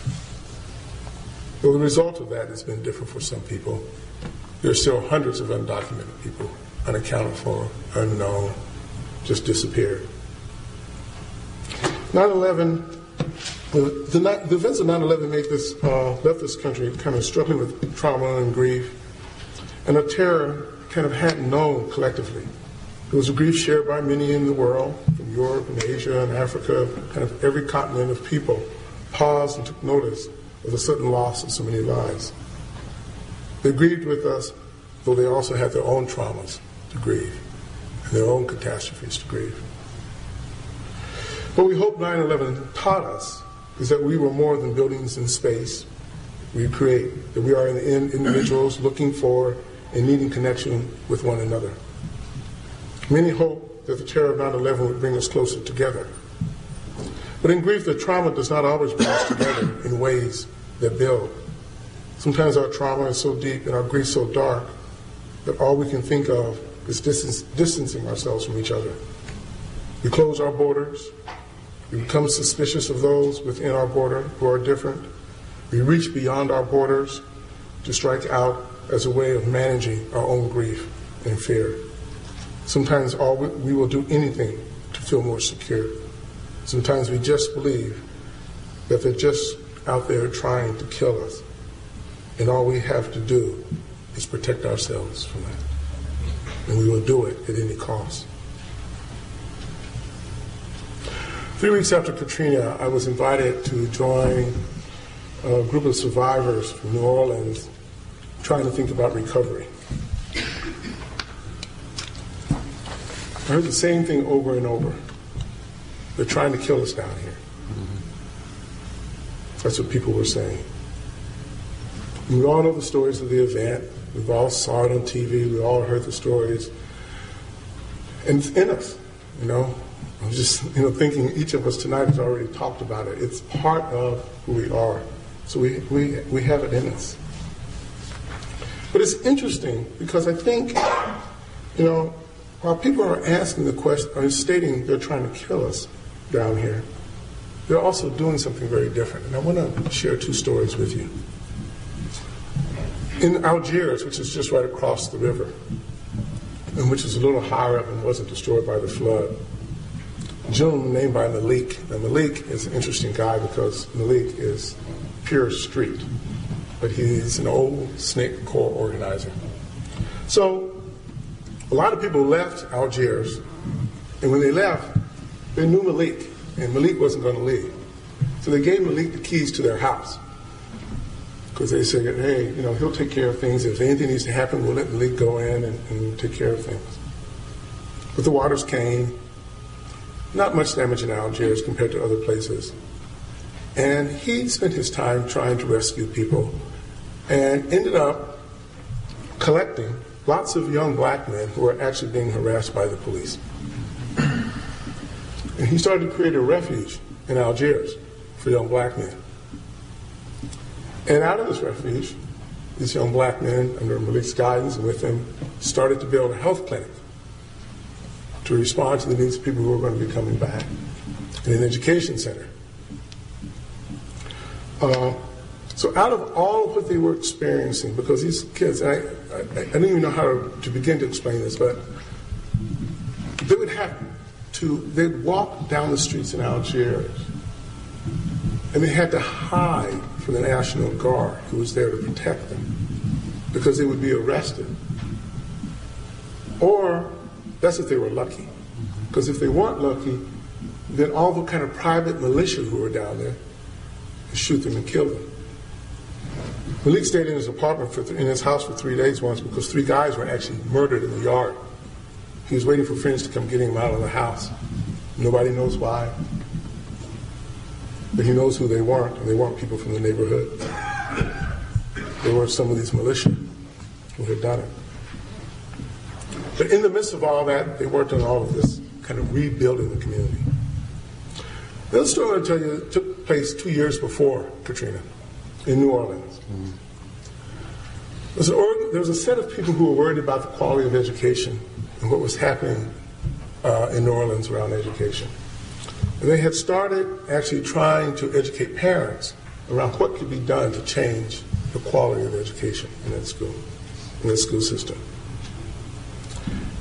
Well, the result of that has been different for some people. There are still hundreds of undocumented people, unaccounted for, unknown, just disappeared. 9/11, the events of 9/11 left this country kind of struggling with trauma and grief, and a terror kind of hadn't known collectively. It was a grief shared by many in the world, from Europe and Asia and Africa, kind of every continent of people paused and took notice of the sudden loss of so many lives. They grieved with us, though they also had their own traumas to grieve and their own catastrophes to grieve. What we hope 9/11 taught us is that we were more than buildings in space we create, that we are individuals looking for and needing connection with one another. Many hope that the terror of 9/11 would bring us closer together. But in grief, the trauma does not always bring us together in ways that build. Sometimes our trauma is so deep and our grief so dark that all we can think of is distancing ourselves from each other. We close our borders. We become suspicious of those within our border who are different. We reach beyond our borders to strike out as a way of managing our own grief and fear. Sometimes we will do anything to feel more secure. Sometimes we just believe that they're just out there trying to kill us, and all we have to do is protect ourselves from that. And we will do it at any cost. 3 weeks after Katrina, I was invited to join a group of survivors from New Orleans trying to think about recovery. I heard the same thing over and over. They're trying to kill us down here. That's what people were saying. We all know the stories of the event. We've all saw it on TV. We all heard the stories. And it's in us, you know. I'm just, thinking each of us tonight has already talked about it. It's part of who we are. So we have it in us. But it's interesting because I think, while people are asking the question, or stating they're trying to kill us down here, they're also doing something very different. And I want to share 2 stories with you. In Algiers, which is just right across the river, and which is a little higher up and wasn't destroyed by the flood, a gentleman named by Malik. Now, Malik is an interesting guy because Malik is pure street, but he's an old snake corps organizer. So a lot of people left Algiers, and when they left, they knew Malik, and Malik wasn't going to leave. So they gave Malik the keys to their house because they said, hey, he'll take care of things. If anything needs to happen, we'll let Malik go in and take care of things. But the waters came. Not much damage in Algiers compared to other places. And he spent his time trying to rescue people and ended up collecting lots of young black men who were actually being harassed by the police. And he started to create a refuge in Algiers for young black men. And out of this refuge, these young black men, under Malik's guidance and with him, started to build a health clinic to respond to the needs of people who were going to be coming back, and an education center. So out of all of what they were experiencing, because these kids, I don't even know how to begin to explain this, but they'd walk down the streets in Algiers, and they had to hide from the National Guard who was there to protect them, because they would be arrested. Or that's if they were lucky. Because if they weren't lucky, then all the kind of private militia who were down there would shoot them and kill them. Malik stayed in his apartment, in his house for 3 days once because 3 guys were actually murdered in the yard. He was waiting for friends to come get him out of the house. Nobody knows why. But he knows who they weren't, and they weren't people from the neighborhood. They were some of these militia who had done it. But in the midst of all that, they worked on all of this kind of rebuilding the community. The other story I'll tell you took place 2 years before Katrina in New Orleans. There was a set of people who were worried about the quality of education and what was happening in New Orleans around education. And they had started actually trying to educate parents around what could be done to change the quality of education in that school system.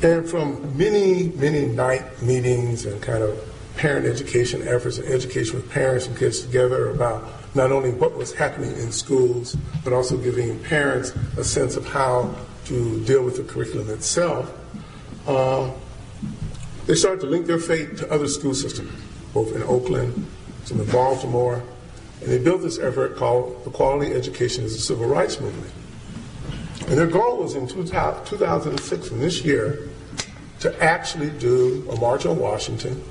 And from many, many night meetings and kind of parent education efforts and education with parents and kids together about not only what was happening in schools, but also giving parents a sense of how to deal with the curriculum itself, they started to link their fate to other school systems, both in Oakland, some in Baltimore, and they built this effort called the Quality Education as a Civil Rights Movement. And their goal was in 2006, in this year, to actually do a march on Washington,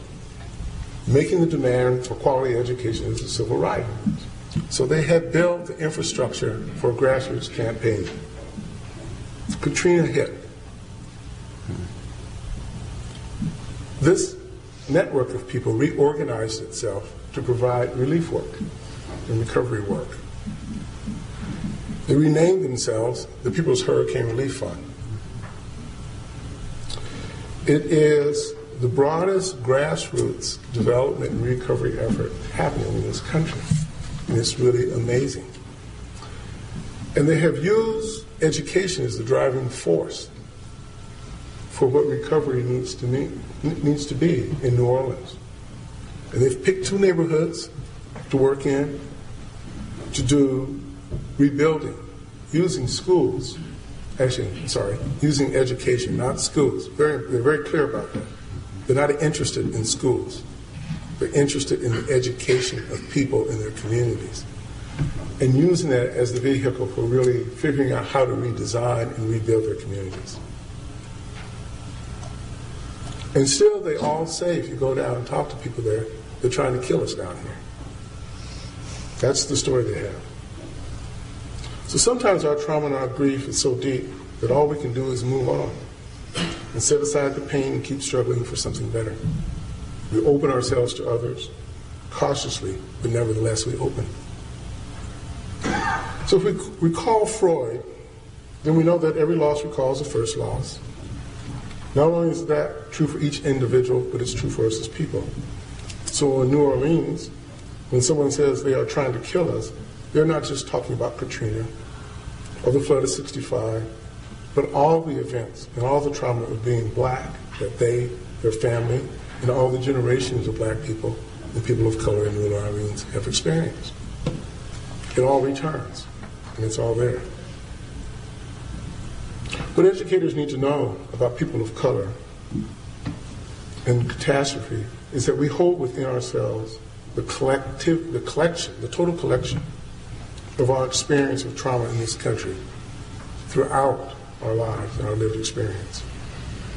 making the demand for quality education as a civil right. So they had built the infrastructure for a grassroots campaign. Katrina hit. This network of people reorganized itself to provide relief work and recovery work. They renamed themselves the People's Hurricane Relief Fund. It is the broadest grassroots development and recovery effort happening in this country, and it's really amazing. And they have used education as the driving force for what recovery needs to be in New Orleans. And they've picked 2 neighborhoods to work in to do rebuilding using schools. Using education, not schools. They're very clear about that. They're not interested in schools. They're interested in the education of people in their communities, and using that as the vehicle for really figuring out how to redesign and rebuild their communities. And still, they all say, if you go down and talk to people there, they're trying to kill us down here. That's the story they have. So sometimes our trauma and our grief is so deep that all we can do is move on and set aside the pain and keep struggling for something better. We open ourselves to others, cautiously, but nevertheless we open. So if we recall Freud, then we know that every loss recalls the first loss. Not only is that true for each individual, but it's true for us as people. So in New Orleans, when someone says they are trying to kill us, they're not just talking about Katrina or the flood of '65, but all the events and all the trauma of being black that they, their family, and all the generations of black people and people of color in New Orleans have experienced. It all returns, and it's all there. What educators need to know about people of color and catastrophe is that we hold within ourselves the total collection of our experience of trauma in this country throughout our lives and our lived experience.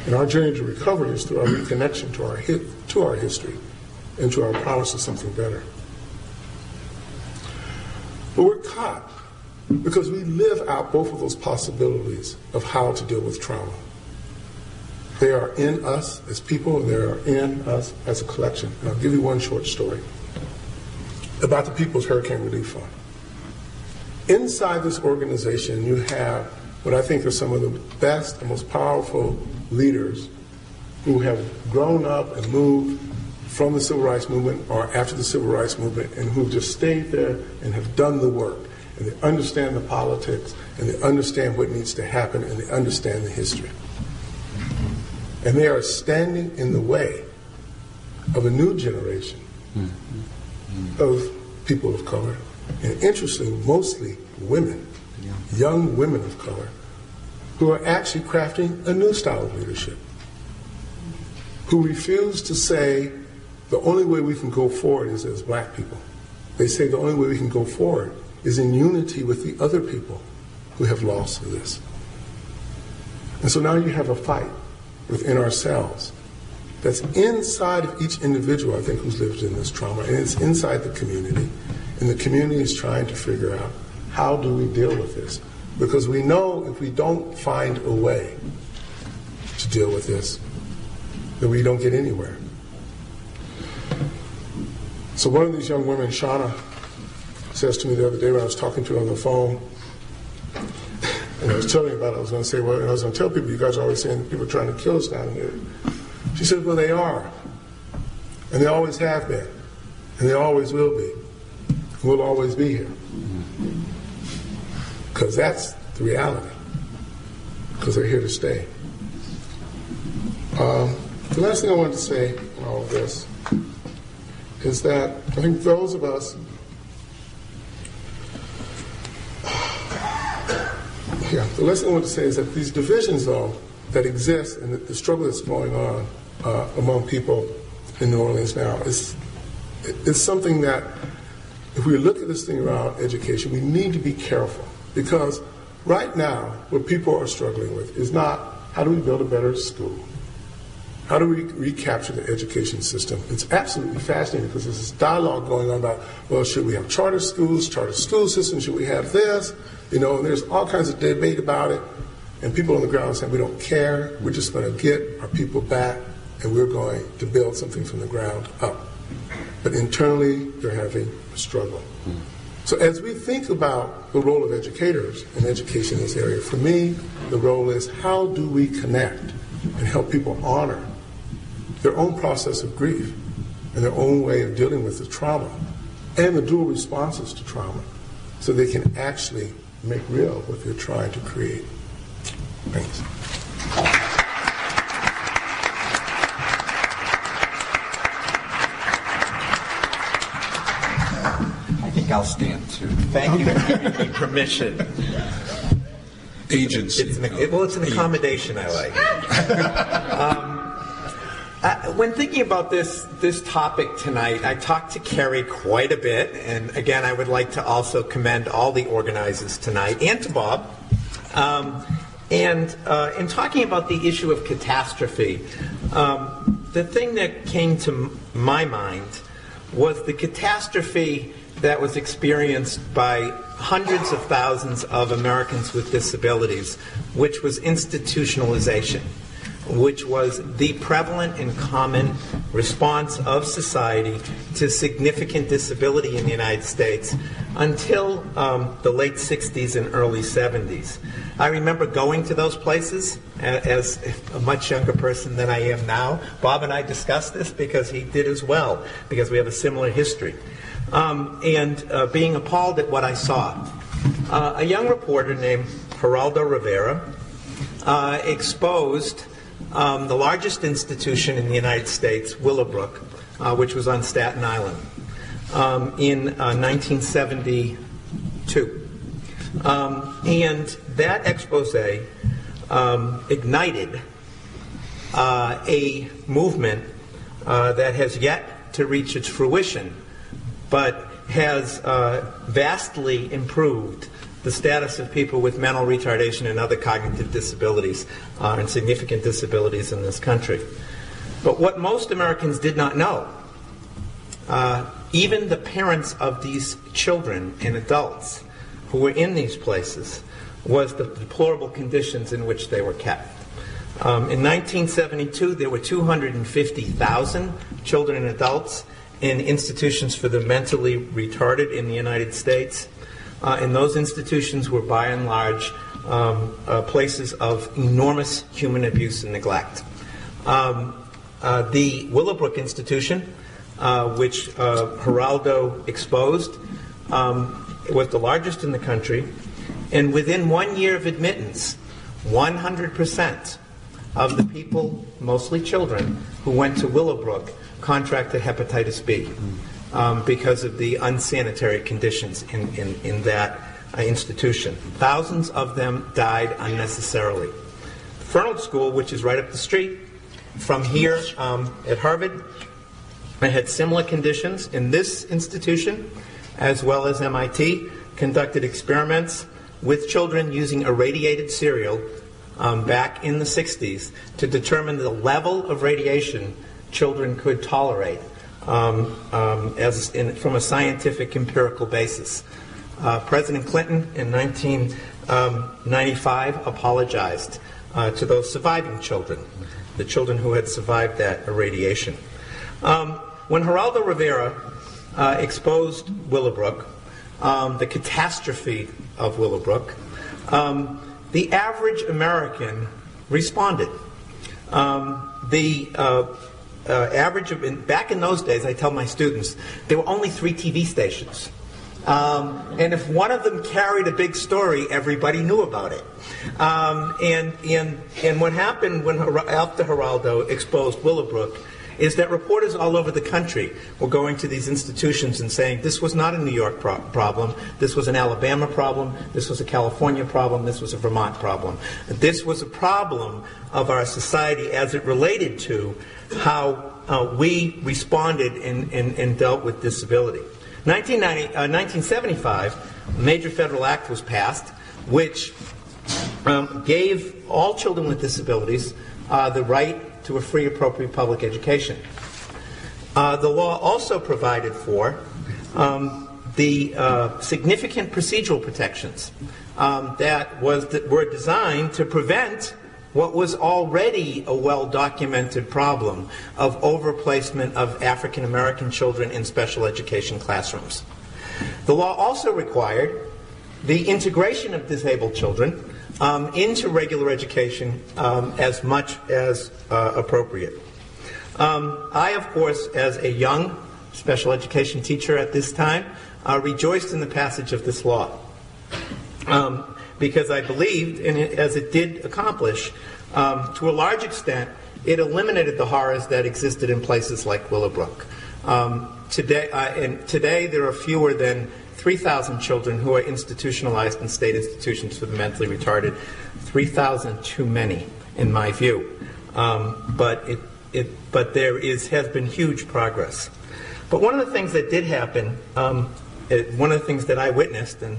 And our journey to recovery is through our reconnection to our history and to our promise of something better. But we're caught because we live out both of those possibilities of how to deal with trauma. They are in us as people, and they are in us as a collection. And I'll give you one short story about the People's Hurricane Relief Fund. Inside this organization, you have what I think are some of the best and most powerful leaders who have grown up and moved from the Civil Rights Movement or after the Civil Rights Movement, and who've just stayed there and have done the work. And they understand the politics, and they understand what needs to happen, and they understand the history. And they are standing in the way of a new generation of people of color, and interestingly, mostly women, young women of color, who are actually crafting a new style of leadership, who refuse to say the only way we can go forward is as black people. They say the only way we can go forward is in unity with the other people who have lost this. And so now you have a fight within ourselves that's inside of each individual, I think, who's lived in this trauma, and it's inside the community. And the community is trying to figure out, how do we deal with this? Because we know if we don't find a way to deal with this, then we don't get anywhere. So one of these young women, Shauna, says to me the other day when I was talking to her on the phone, and I was telling her about it, I was going to say, well, I was going to tell people, you guys are always saying that people are trying to kill us down here. She said, well, they are. And they always have been. And they always will be. And we'll always be here. Because that's the reality. Because they're here to stay. The last thing I wanted to say in all of this is that I think those of us the lesson I want to say is that these divisions, though, that exist and the struggle that's going on among people in New Orleans now is something that, if we look at this thing around education, we need to be careful. Because right now, what people are struggling with is not, how do we build a better school? How do we recapture the education system? It's absolutely fascinating because there's this dialogue going on about, well, should we have charter schools, charter school systems, should we have this? You know, and there's all kinds of debate about it. And people on the ground saying, we don't care, we're just going to get our people back, and we're going to build something from the ground up. but internally they're having a struggle. So as we think about the role of educators in education in this area, for me, the role is how do we connect and help people honor their own process of grief and their own way of dealing with the trauma and the dual responses to trauma so they can actually make real what they're trying to create. Thanks. I think I'll stand too. Thank you for giving me permission. Agency. It's an accommodation I like. When thinking about this topic tonight, I talked to Kerry quite a bit, and again, I would like to also commend all the organizers tonight, and to Bob. In talking about the issue of catastrophe, the thing that came to my mind was the catastrophe that was experienced by hundreds of thousands of Americans with disabilities, which was institutionalization, which was the prevalent and common response of society to significant disability in the United States until the late 60s and early 70s. I remember going to those places as a much younger person than I am now. Bob and I discussed this because he did as well, because we have a similar history. And being appalled at what I saw. A young reporter named Geraldo Rivera exposed the largest institution in the United States, Willowbrook, which was on Staten Island, in 1972. And that expose ignited a movement that has yet to reach its fruition, but has vastly improved the status of people with mental retardation and other cognitive disabilities and significant disabilities in this country. But what most Americans did not know, even the parents of these children and adults who were in these places, was the deplorable conditions in which they were kept. In 1972, there were 250,000 children and adults in institutions for the mentally retarded in the United States. And those institutions were by and large places of enormous human abuse and neglect. The Willowbrook Institution, which Geraldo exposed, was the largest in the country, and within 1 year of admittance, 100% of the people, mostly children, who went to Willowbrook contracted hepatitis B because of the unsanitary conditions in that institution. Thousands of them died unnecessarily. Fernald School, which is right up the street from here at Harvard, had similar conditions. In this institution, as well as MIT, conducted experiments with children using irradiated cereal back in the 60s to determine the level of radiation children could tolerate from a scientific empirical basis. President Clinton in 1995 apologized to those surviving children, the children who had survived that irradiation. When Geraldo Rivera exposed Willowbrook, the catastrophe of Willowbrook, the average American responded. Back in those days, I tell my students, there were only 3 TV stations. And if one of them carried a big story, everybody knew about it. And what happened after Geraldo exposed Willowbrook is that reporters all over the country were going to these institutions and saying, this was not a New York problem, this was an Alabama problem, this was a California problem, this was a Vermont problem. This was a problem of our society as it related to how we responded and dealt with disability. 1975, a major federal act was passed which gave all children with disabilities the right to a free, appropriate public education. The law also provided for the significant procedural protections that were designed to prevent what was already a well-documented problem of overplacement of African American children in special education classrooms. The law also required the integration of disabled children into regular education as much as appropriate. I, of course, as a young special education teacher at this time, rejoiced in the passage of this law because I believed, and as it did accomplish, to a large extent, it eliminated the horrors that existed in places like Willowbrook. Today, there are fewer than 3,000 children who are institutionalized in state institutions for the mentally retarded. 3,000 too many, in my view. But there has been huge progress. But one of the things that did happen, one of the things that I witnessed, and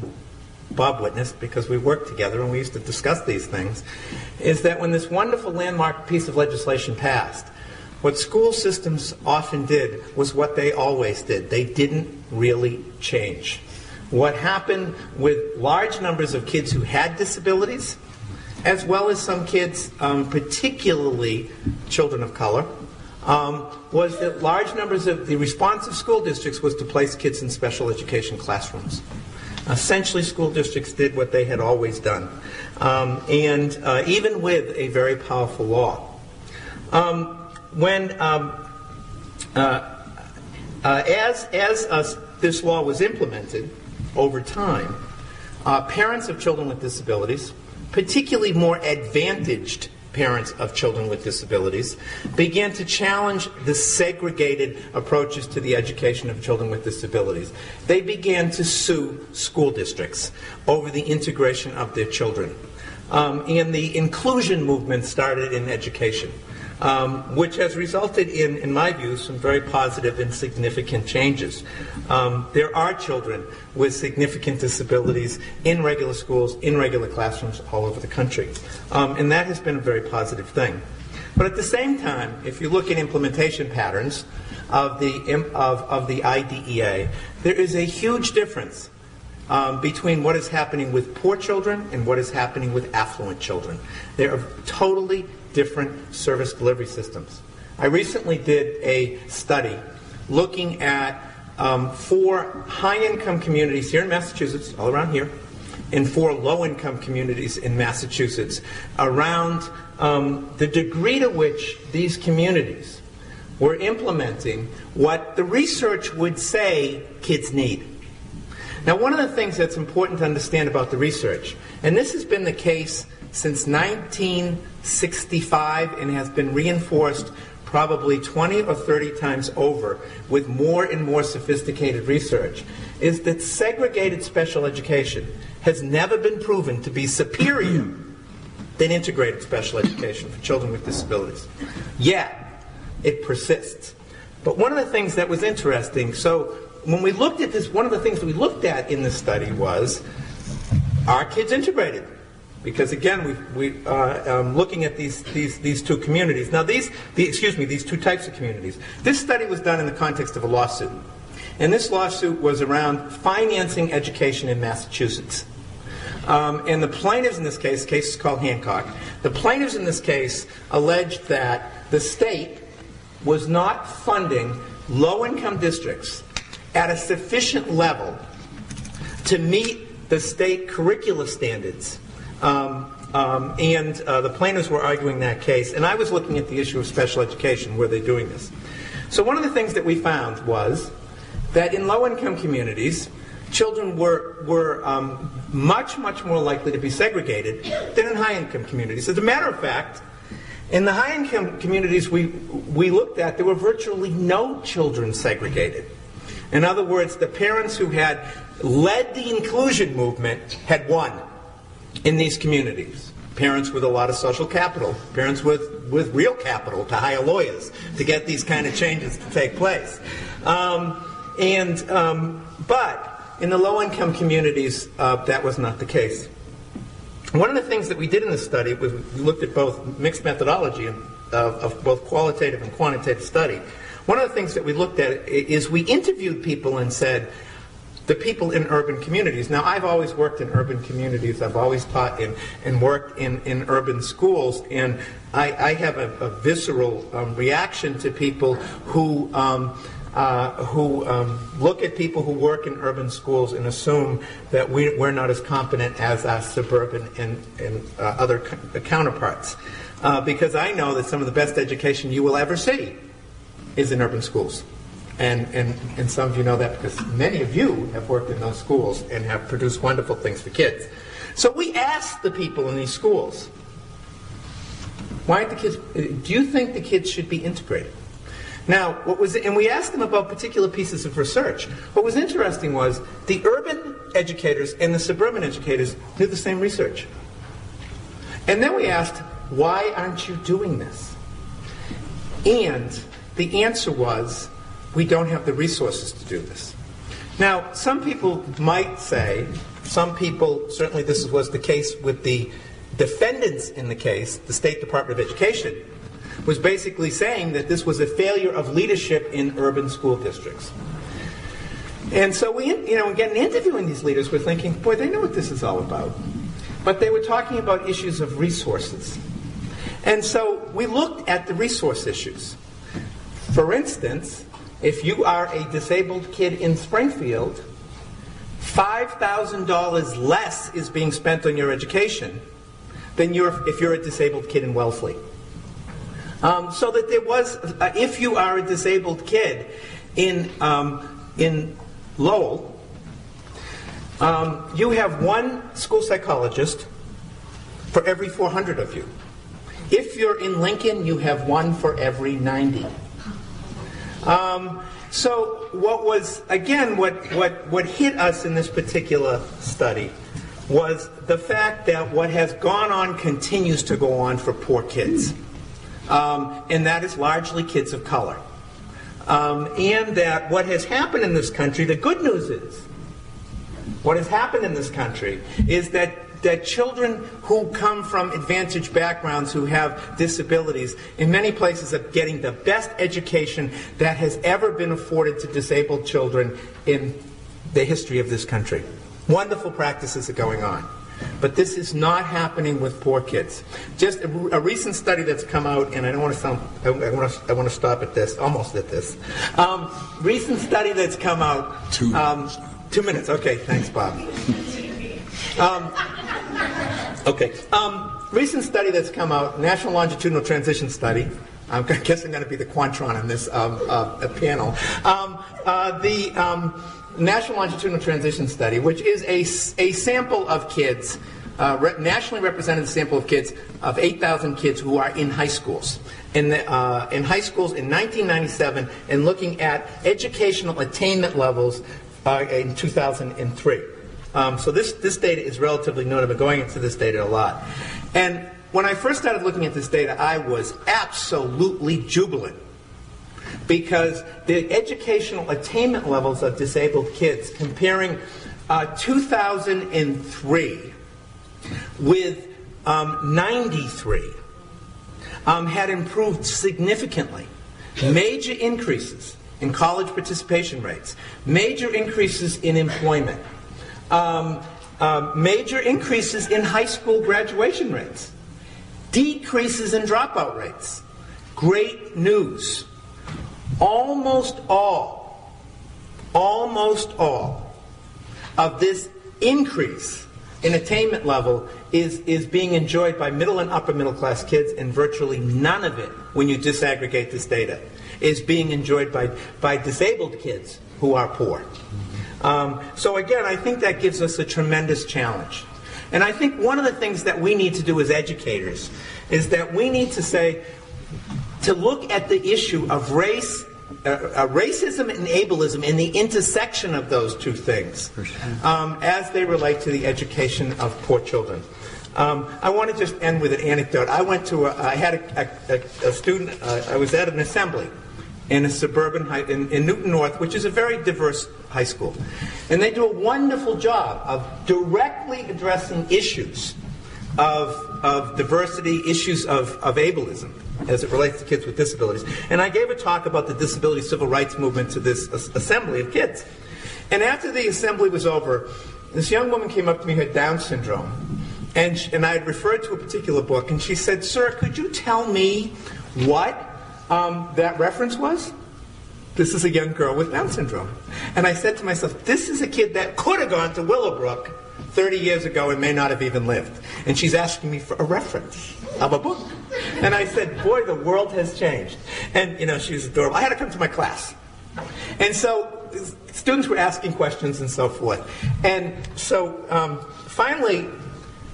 Bob witnessed because we worked together and we used to discuss these things, is that when this wonderful landmark piece of legislation passed, what school systems often did was what they always did. They didn't really change. What happened with large numbers of kids who had disabilities, as well as some kids, particularly children of color, was that large numbers of the response of school districts was to place kids in special education classrooms. Essentially, school districts did what they had always done, and even with a very powerful law. As this law was implemented over time, parents of children with disabilities, particularly more advantaged parents of children with disabilities, began to challenge the segregated approaches to the education of children with disabilities. They began to sue school districts over the integration of their children. And the inclusion movement started in education, which has resulted in my view, some very positive and significant changes. There are children with significant disabilities in regular schools, in regular classrooms all over the country. And that has been a very positive thing. But at the same time, if you look at implementation patterns of the IDEA, there is a huge difference between what is happening with poor children and what is happening with affluent children. They are totally different service delivery systems. I recently did a study looking at 4 high-income communities here in Massachusetts, all around here, and 4 low-income communities in Massachusetts around the degree to which these communities were implementing what the research would say kids need. Now, one of the things that's important to understand about the research, and this has been the case since 1965 and has been reinforced probably 20 or 30 times over with more and more sophisticated research, is that segregated special education has never been proven to be superior than integrated special education for children with disabilities. Yet, it persists. But one of the things that was interesting, so when we looked at this, one of the things that we looked at in this study was, are kids integrated? Because again, looking at these 2 communities. Now these 2 types of communities. This study was done in the context of a lawsuit. And this lawsuit was around financing education in Massachusetts. And the plaintiffs in this case is called Hancock. The plaintiffs in this case alleged that the state was not funding low-income districts at a sufficient level to meet the state curricula standards. The plaintiffs were arguing that case, and I was looking at the issue of special education, where they're doing this. So one of the things that we found was that in low-income communities, children were much more likely to be segregated than in high-income communities. As a matter of fact, in the high-income communities we looked at, there were virtually no children segregated. In other words, the parents who had led the inclusion movement had won in these communities. Parents with a lot of social capital, parents with real capital to hire lawyers to get these kind of changes to take place. But in the low-income communities, that was not the case. One of the things that we did in this study was we looked at both mixed methodology of both qualitative and quantitative study. One of the things that we looked at is we interviewed people and said, the people in urban communities. Now, I've always worked in urban communities. I've always taught and worked in urban schools, and I have a visceral reaction to people who look at people who work in urban schools and assume that we're not as competent as our suburban and other counterparts. Because I know that some of the best education you will ever see is in urban schools. And some of you know that because many of you have worked in those schools and have produced wonderful things for kids. So we asked the people in these schools, why aren't the kids, do you think the kids should be integrated? Now, and we asked them about particular pieces of research. What was interesting was the urban educators and the suburban educators did the same research. And then we asked, why aren't you doing this? And the answer was, we don't have the resources to do this. Now, some people might say, some people, certainly this was the case with the defendants in the case, the State Department of Education, was basically saying that this was a failure of leadership in urban school districts. And so we, again, interviewing these leaders, we're thinking, boy, they know what this is all about. But they were talking about issues of resources. And so we looked at the resource issues. For instance, if you are a disabled kid in Springfield, $5,000 less is being spent on your education than if you're a disabled kid in Wellesley. So that there was, if you are a disabled kid in Lowell, you have one school psychologist for every 400 of you. If you're in Lincoln, you have one for every 90. So what was, again, what hit us in this particular study was the fact that what has gone on continues to go on for poor kids. And that is largely kids of color. And that what has happened in this country, the good news is, what has happened in this country is that children who come from advantaged backgrounds, who have disabilities, in many places are getting the best education that has ever been afforded to disabled children in the history of this country. Wonderful practices are going on. But this is not happening with poor kids. Just a recent study that's come out, and I don't want to sound, I want to stop at this, almost at this. Recent study that's come out. 2 minutes. 2 minutes. Okay, thanks, Bob. Recent study that's come out, National Longitudinal Transition Study. I guess I'm going to be the Quantron in this panel. The National Longitudinal Transition Study, which is a sample of kids, nationally represented sample of kids, of 8,000 kids who are in high schools. In high schools in 1997, and looking at educational attainment levels in 2003. So this data is relatively new, and I've been going into this data a lot. And when I first started looking at this data, I was absolutely jubilant, because the educational attainment levels of disabled kids, comparing 2003 with 93, had improved significantly. Major increases in college participation rates, major increases in employment, major increases in high school graduation rates, decreases in dropout rates. Great news. Almost all of this increase in attainment level is being enjoyed by middle and upper middle class kids, and virtually none of it, when you disaggregate this data, is being enjoyed by disabled kids who are poor. So again, I think that gives us a tremendous challenge. And I think one of the things that we need to do as educators is that we need to look at the issue of racism and ableism and the intersection of those two things as they relate to the education of poor children. I want to just end with an anecdote. I had a student, I was at an assembly in a suburban in Newton North, which is a very diverse high school. And they do a wonderful job of directly addressing issues of diversity, issues of ableism, as it relates to kids with disabilities. And I gave a talk about the disability civil rights movement to this assembly of kids. And after the assembly was over, this young woman came up to me who had Down syndrome, and I had referred to a particular book, and she said, "Sir, could you tell me what that reference was?" This is a young girl with Down syndrome. And I said to myself, this is a kid that could have gone to Willowbrook 30 years ago and may not have even lived. And she's asking me for a reference of a book. And I said, boy, the world has changed. And, she was adorable. I had her come to my class. And so students were asking questions and so forth. And so finally,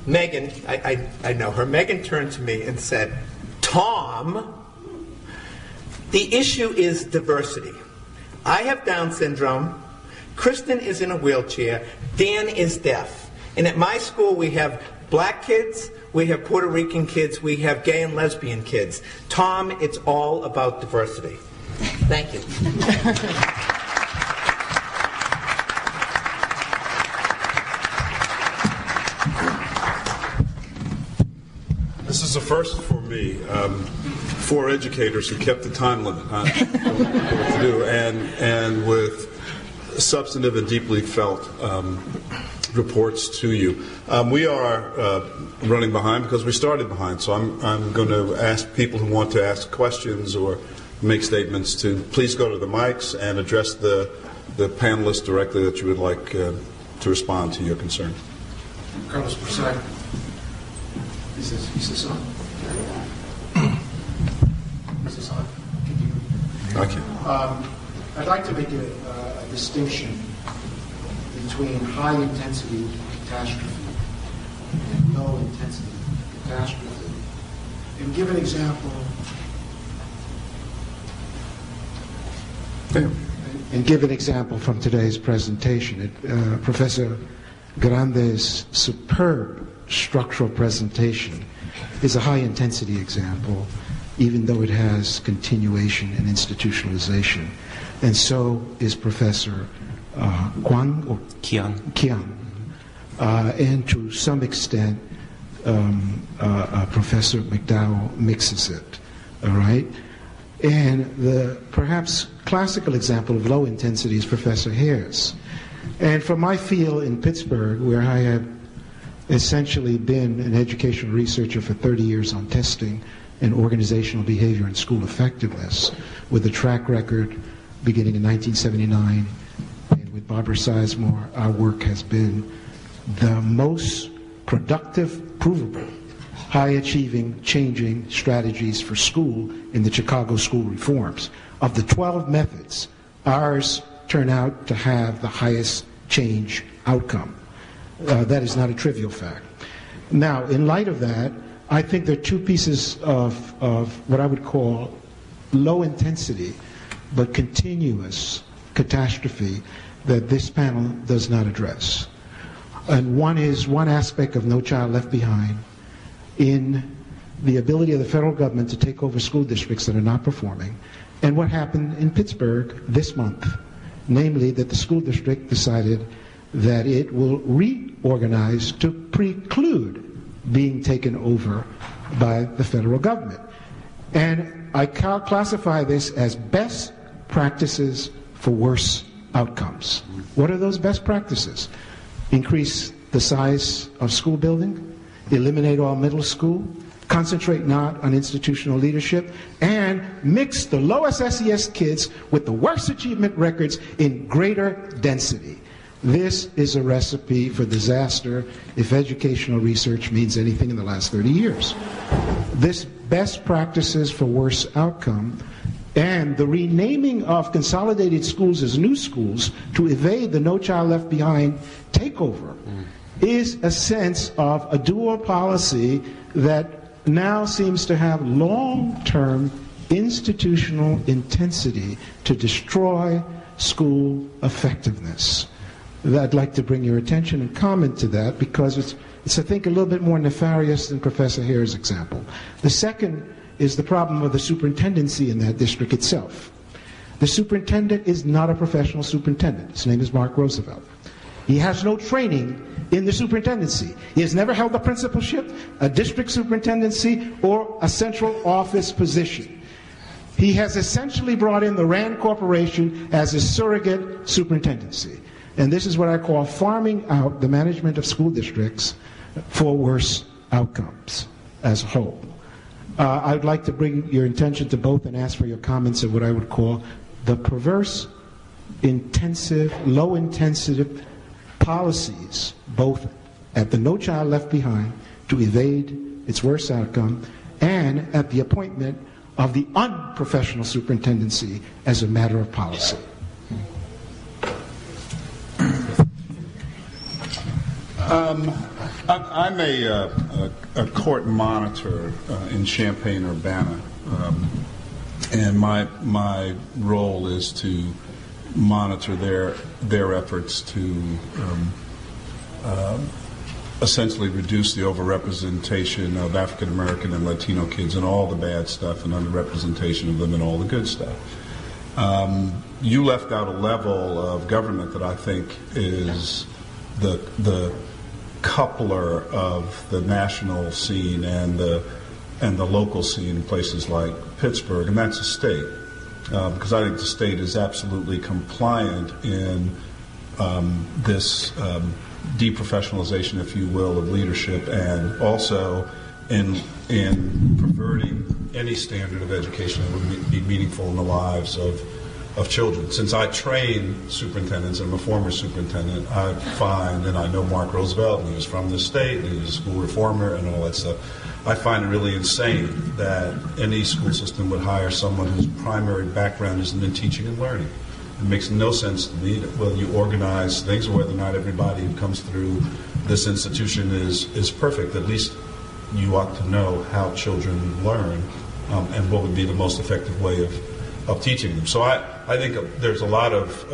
Megan, I know her, Megan turned to me and said, "Tom, the issue is diversity. I have Down syndrome. Kristen is in a wheelchair. Dan is deaf. And at my school, we have black kids, we have Puerto Rican kids, we have gay and lesbian kids. Tom, it's all about diversity." Thank you. This is a first for me. 4 educators who kept the time limit on what to do, and with substantive and deeply felt reports to you. We are running behind because we started behind, so I'm going to ask people who want to ask questions or make statements to please go to the mics and address the panelists directly that you would like to respond to your concern. Carlos Prasad. Is this on? Is this on? Thank you. I'd like to make a distinction between high-intensity catastrophe and low-intensity catastrophe, and give an example. And give an example from today's presentation. Professor Grande's superb structural presentation is a high-intensity example, even though it has continuation and institutionalization. And so is Professor Kian. And to some extent, Professor McDowell mixes it, all right? And the perhaps classical example of low intensity is Professor Hare's. And from my field in Pittsburgh, where I have essentially been an educational researcher for 30 years on testing and organizational behavior and school effectiveness, with a track record beginning in 1979, and with Barbara Sizemore, our work has been the most productive, provable, high-achieving, changing strategies for school in the Chicago school reforms. Of the 12 methods, ours turn out to have the highest change outcome. That is not a trivial fact. Now, in light of that, I think there are 2 pieces of what I would call low intensity but continuous catastrophe that this panel does not address. And one is one aspect of No Child Left Behind in the ability of the federal government to take over school districts that are not performing, and what happened in Pittsburgh this month, namely that the school district decided that it will reorganize to preclude being taken over by the federal government. And I classify this as best practices for worse outcomes. What are those best practices? Increase the size of school building, eliminate all middle school, concentrate not on institutional leadership, and mix the lowest SES kids with the worst achievement records in greater density. This is a recipe for disaster if educational research means anything in the last 30 years. This best practices for worse outcome and the renaming of consolidated schools as new schools to evade the No Child Left Behind takeover is a sense of a dual policy that now seems to have long-term institutional intensity to destroy school effectiveness. I'd like to bring your attention and comment to that because it's I think, a little bit more nefarious than Professor Hare's example. The second is the problem of the superintendency in that district itself. The superintendent is not a professional superintendent. His name is Mark Roosevelt. He has no training in the superintendency. He has never held a principalship, a district superintendency, or a central office position. He has essentially brought in the Rand Corporation as a surrogate superintendency. And this is what I call farming out the management of school districts for worse outcomes as a whole. I would like to bring your attention to both and ask for your comments of what I would call the perverse, intensive, low-intensive policies, both at the No Child Left Behind to evade its worst outcome and at the appointment of the unprofessional superintendency as a matter of policy. I'm a court monitor in Champaign-Urbana, and my role is to monitor their efforts to essentially reduce the overrepresentation of African American and Latino kids and all the bad stuff, and underrepresentation of them and all the good stuff. You left out a level of government that I think is the coupler of the national scene and the local scene in places like Pittsburgh, and that's the state. Because I think the state is absolutely compliant in this deprofessionalization, if you will, of leadership, and also in perverting any standard of education that would be meaningful in the lives of children. Since I train superintendents, and I'm a former superintendent, I find, and I know Mark Roosevelt, and he was from this state, and he was a school reformer and all that stuff, I find it really insane that any school system would hire someone whose primary background isn't in teaching and learning. It makes no sense to me that whether you organize things or whether or not everybody who comes through this institution is perfect. At least you ought to know how children learn and what would be the most effective way of teaching them. So I think there's a lot of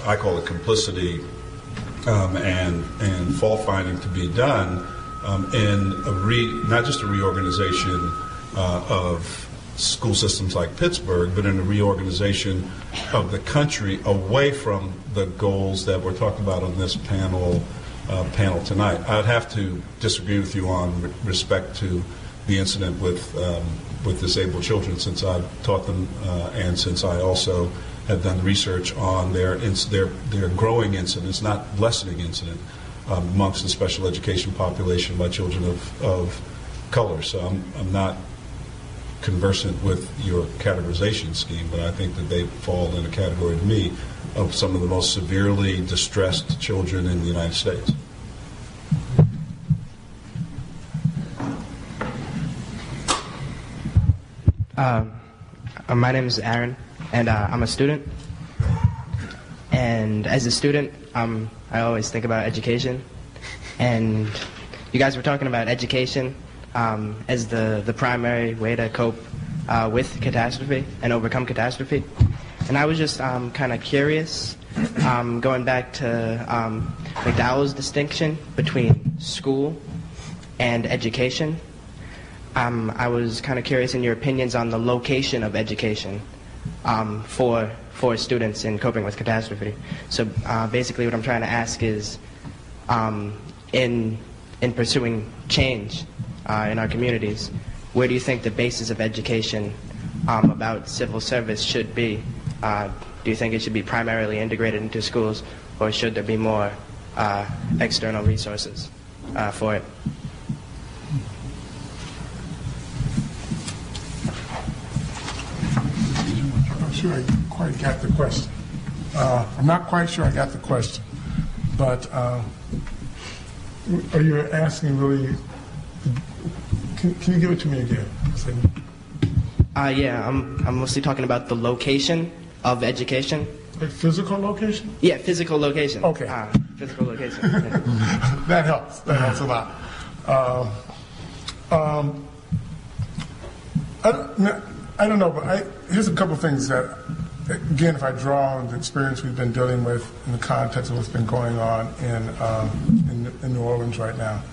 I call it complicity and fault finding to be done in not just a reorganization of school systems like Pittsburgh, but in a reorganization of the country away from the goals that we're talking about on this panel tonight. I'd have to disagree with you on respect to the incident with disabled children, since I've taught them and since I also have done research on their growing incidence, not lessening incident, amongst the special education population by children of color. So I'm not conversant with your categorization scheme, but I think that they fall in a category to me of some of the most severely distressed children in the United States. My name is Aaron, and I'm a student. And as a student, I always think about education. And you guys were talking about education as the primary way to cope with catastrophe and overcome catastrophe. And I was just kind of curious, going back to McDowell's distinction between school and education. I was kind of curious in your opinions on the location of education for students in coping with catastrophe. So basically what I'm trying to ask is, in pursuing change in our communities, where do you think the basis of education about civil service should be? Do you think it should be primarily integrated into schools, or should there be more external resources for it? Sure I quite got the question. I'm not quite sure I got the question, but are you asking really? Can you give it to me again? Yeah, I'm mostly talking about the location of education. Like physical location? Yeah, physical location. Okay. Physical location. Yeah. That helps. That helps a lot. I don't know, but here's a couple of things that, again, if I draw on the experience we've been dealing with in the context of what's been going on in New Orleans right now,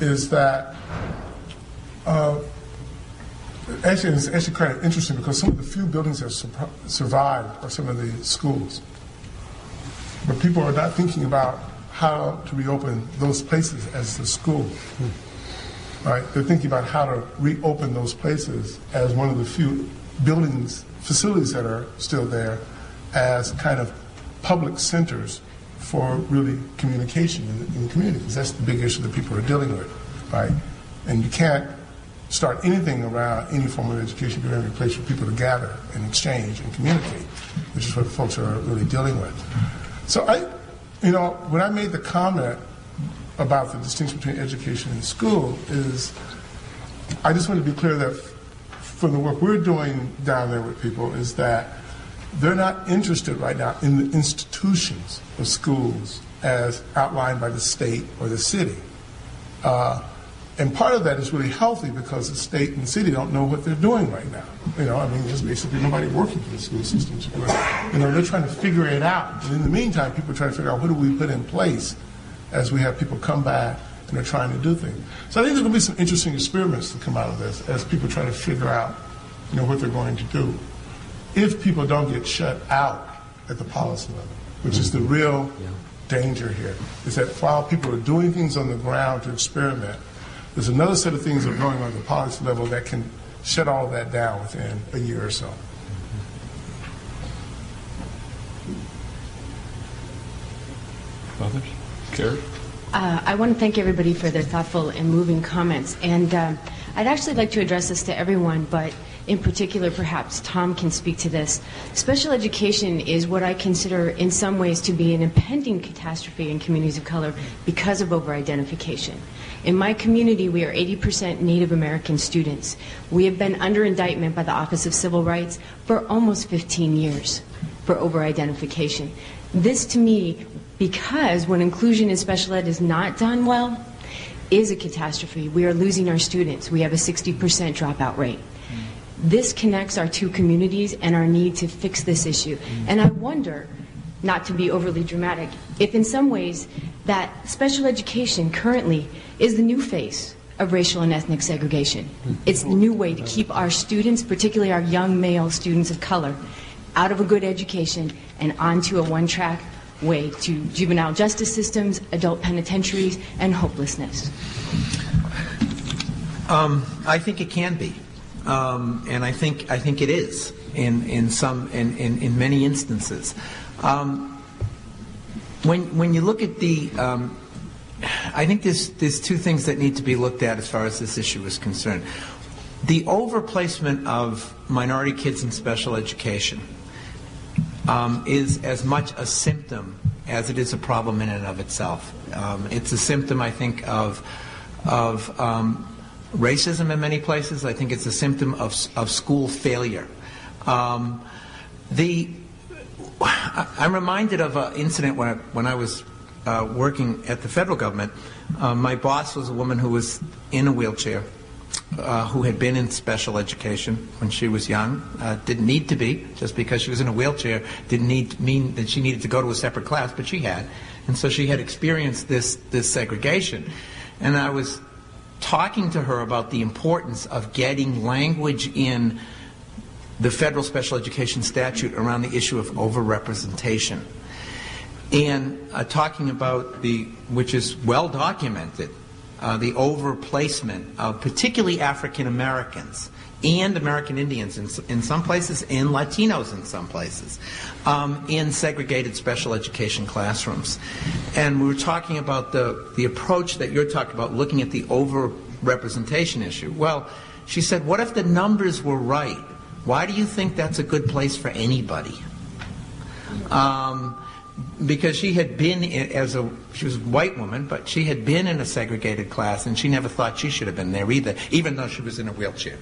is that actually it's actually kind of interesting because some of the few buildings that survived are some of the schools. But people are not thinking about how to reopen those places as the school. Right? They're thinking about how to reopen those places as one of the few facilities that are still there as kind of public centers for really communication in the community, because that's the big issue that people are dealing with, right? And you can't start anything around any form of education if you don't have a place for people to gather and exchange and communicate, which is what folks are really dealing with. So when I made the comment about the distinction between education and school, is I just want to be clear that from the work we're doing down there with people is that they're not interested right now in the institutions of schools as outlined by the state or the city. And part of that is really healthy because the state and the city don't know what they're doing right now. There's basically nobody working for the school systems. They're trying to figure it out. And in the meantime, people are trying to figure out what do we put in place as we have people come back and they're trying to do things. So I think there's going to be some interesting experiments to come out of this as people try to figure out, what they're going to do. If people don't get shut out at the policy level, which is the real danger here, is that while people are doing things on the ground to experiment, there's another set of things that are going on at the policy level that can shut all of that down within a year or so. Others? Carrie? I want to thank everybody for their thoughtful and moving comments. And I'd actually like to address this to everyone, but in particular, perhaps Tom can speak to this. Special education is what I consider in some ways to be an impending catastrophe in communities of color because of over-identification. In my community, we are 80% Native American students. We have been under indictment by the Office of Civil Rights for almost 15 years for over-identification. This, to me, because when inclusion in special ed is not done well, is a catastrophe. We are losing our students. We have a 60% dropout rate. This connects our two communities and our need to fix this issue. And I wonder, not to be overly dramatic, if in some ways that special education currently is the new face of racial and ethnic segregation. It's the new way to keep our students, particularly our young male students of color, out of a good education and onto a one-track way to juvenile justice systems, adult penitentiaries, and hopelessness. I think it can be. And I think it is in many instances. When you look at the, I think there's two things that need to be looked at as far as this issue is concerned. The overplacement of minority kids in special education is as much a symptom as it is a problem in and of itself. It's a symptom, I think, of racism in many places. I think it's a symptom of school failure. I'm reminded of an incident when I was working at the federal government. My boss was a woman who was in a wheelchair, who had been in special education when she was young. Didn't need to be. Just because she was in a wheelchair didn't mean that she needed to go to a separate class, but she had. And so she had experienced this segregation. And I was talking to her about the importance of getting language in the federal special education statute around the issue of overrepresentation. And talking about which is well documented, the overplacement of particularly African Americans and American Indians in some places, and Latinos in some places, in segregated special education classrooms. And we were talking about the approach that you're talking about, looking at the overrepresentation issue. Well, she said, what if the numbers were right? Why do you think that's a good place for anybody? Because she had been, she was a white woman, but she had been in a segregated class, and she never thought she should have been there either, even though she was in a wheelchair.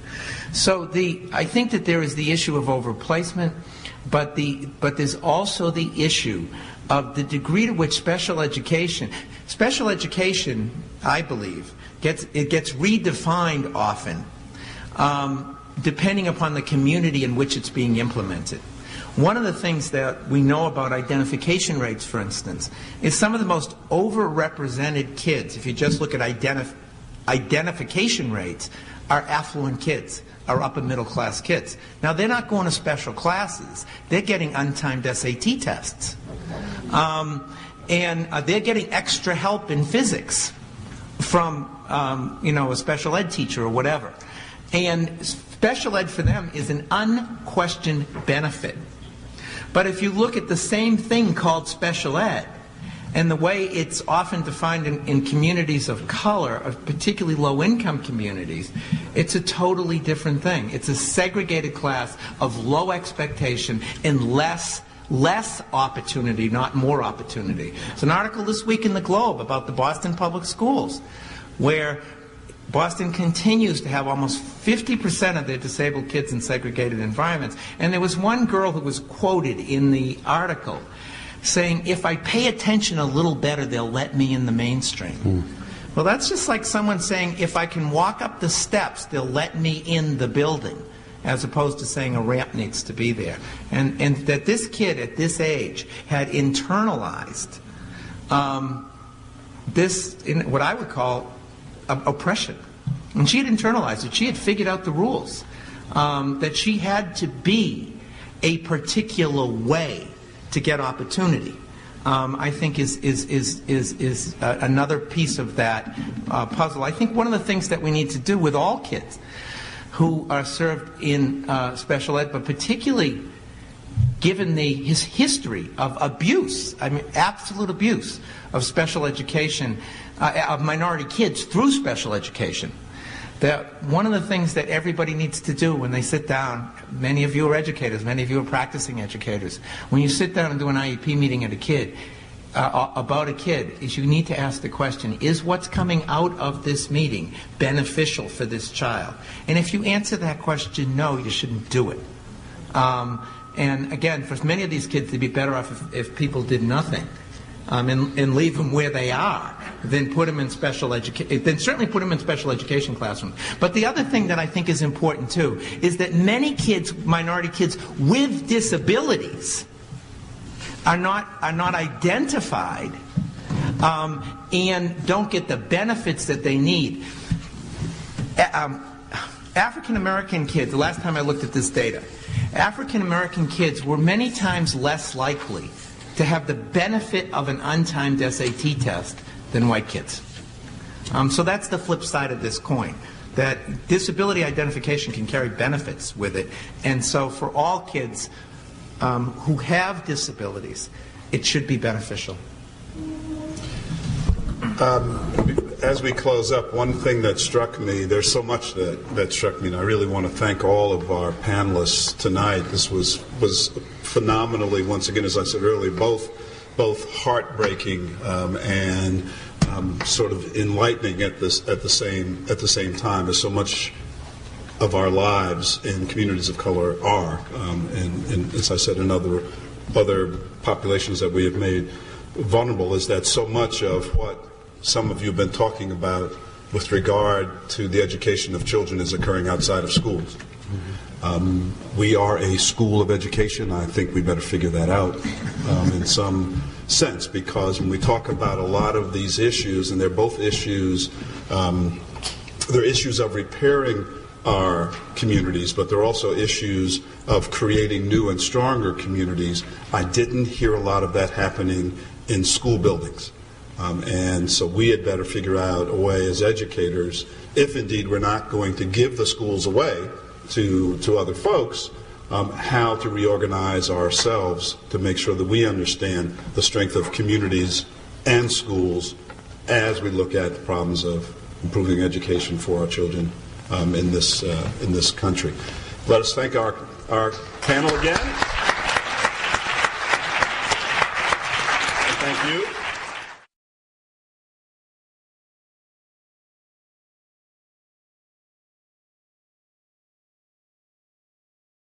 So I think that there is the issue of overplacement, but there's also the issue of the degree to which special education, I believe, gets redefined often, depending upon the community in which it's being implemented. One of the things that we know about identification rates, for instance, is some of the most overrepresented kids, if you just look at identification rates, are affluent kids, are upper middle class kids. Now, they're not going to special classes. They're getting untimed SAT tests. And they're getting extra help in physics from, a special ed teacher or whatever. And special ed for them is an unquestioned benefit. But if you look at the same thing called special ed, and the way it's often defined in communities of color, of particularly low-income communities, it's a totally different thing. It's a segregated class of low expectation and less opportunity, not more opportunity. There's an article this week in the Globe about the Boston Public Schools, where Boston continues to have almost 50% of their disabled kids in segregated environments. And there was one girl who was quoted in the article saying, if I pay attention a little better, they'll let me in the mainstream. Well, that's just like someone saying, if I can walk up the steps, they'll let me in the building, as opposed to saying a ramp needs to be there. And that this kid at this age had internalized this, in what I would call oppression. And she had internalized it. She had figured out the rules, that she had to be a particular way to get opportunity. I think is another piece of that puzzle. I think one of the things that we need to do with all kids who are served in special ed, but particularly given his history of abuse, I mean absolute abuse of special education, of minority kids through special education, that one of the things that everybody needs to do when they sit down, many of you are educators, many of you are practicing educators, when you sit down and do an IEP meeting at a kid, about a kid, is you need to ask the question, is what's coming out of this meeting beneficial for this child? And if you answer that question no, you shouldn't do it. And again, for many of these kids, they'd be better off if people did nothing. And leave them where they are, then put them in special education. Then certainly put them in special education classrooms. But the other thing that I think is important too is that many kids, minority kids with disabilities, are not identified and don't get the benefits that they need. African American kids, the last time I looked at this data, African American kids were many times less likely to have the benefit of an untimed SAT test than white kids. So that's the flip side of this coin, that disability identification can carry benefits with it. And so for all kids who have disabilities, it should be beneficial. As we close up, one thing that struck me, there's so much that struck me, and I really want to thank all of our panelists tonight. This was phenomenally, once again, as I said earlier, both heartbreaking and sort of enlightening at the same time, as so much of our lives in communities of color are, and as I said, in other populations that we have made vulnerable, is that so much of what some of you have been talking about with regard to the education of children is occurring outside of schools. We are a school of education. I think we better figure that out in some sense, because when we talk about a lot of these issues, and they're both issues, they're issues of repairing our communities, but they're also issues of creating new and stronger communities. I didn't hear a lot of that happening in school buildings. And so we had better figure out a way as educators, if indeed we're not going to give the schools away to other folks, how to reorganize ourselves to make sure that we understand the strength of communities and schools as we look at the problems of improving education for our children in this country. Let us thank our panel again. And thank you.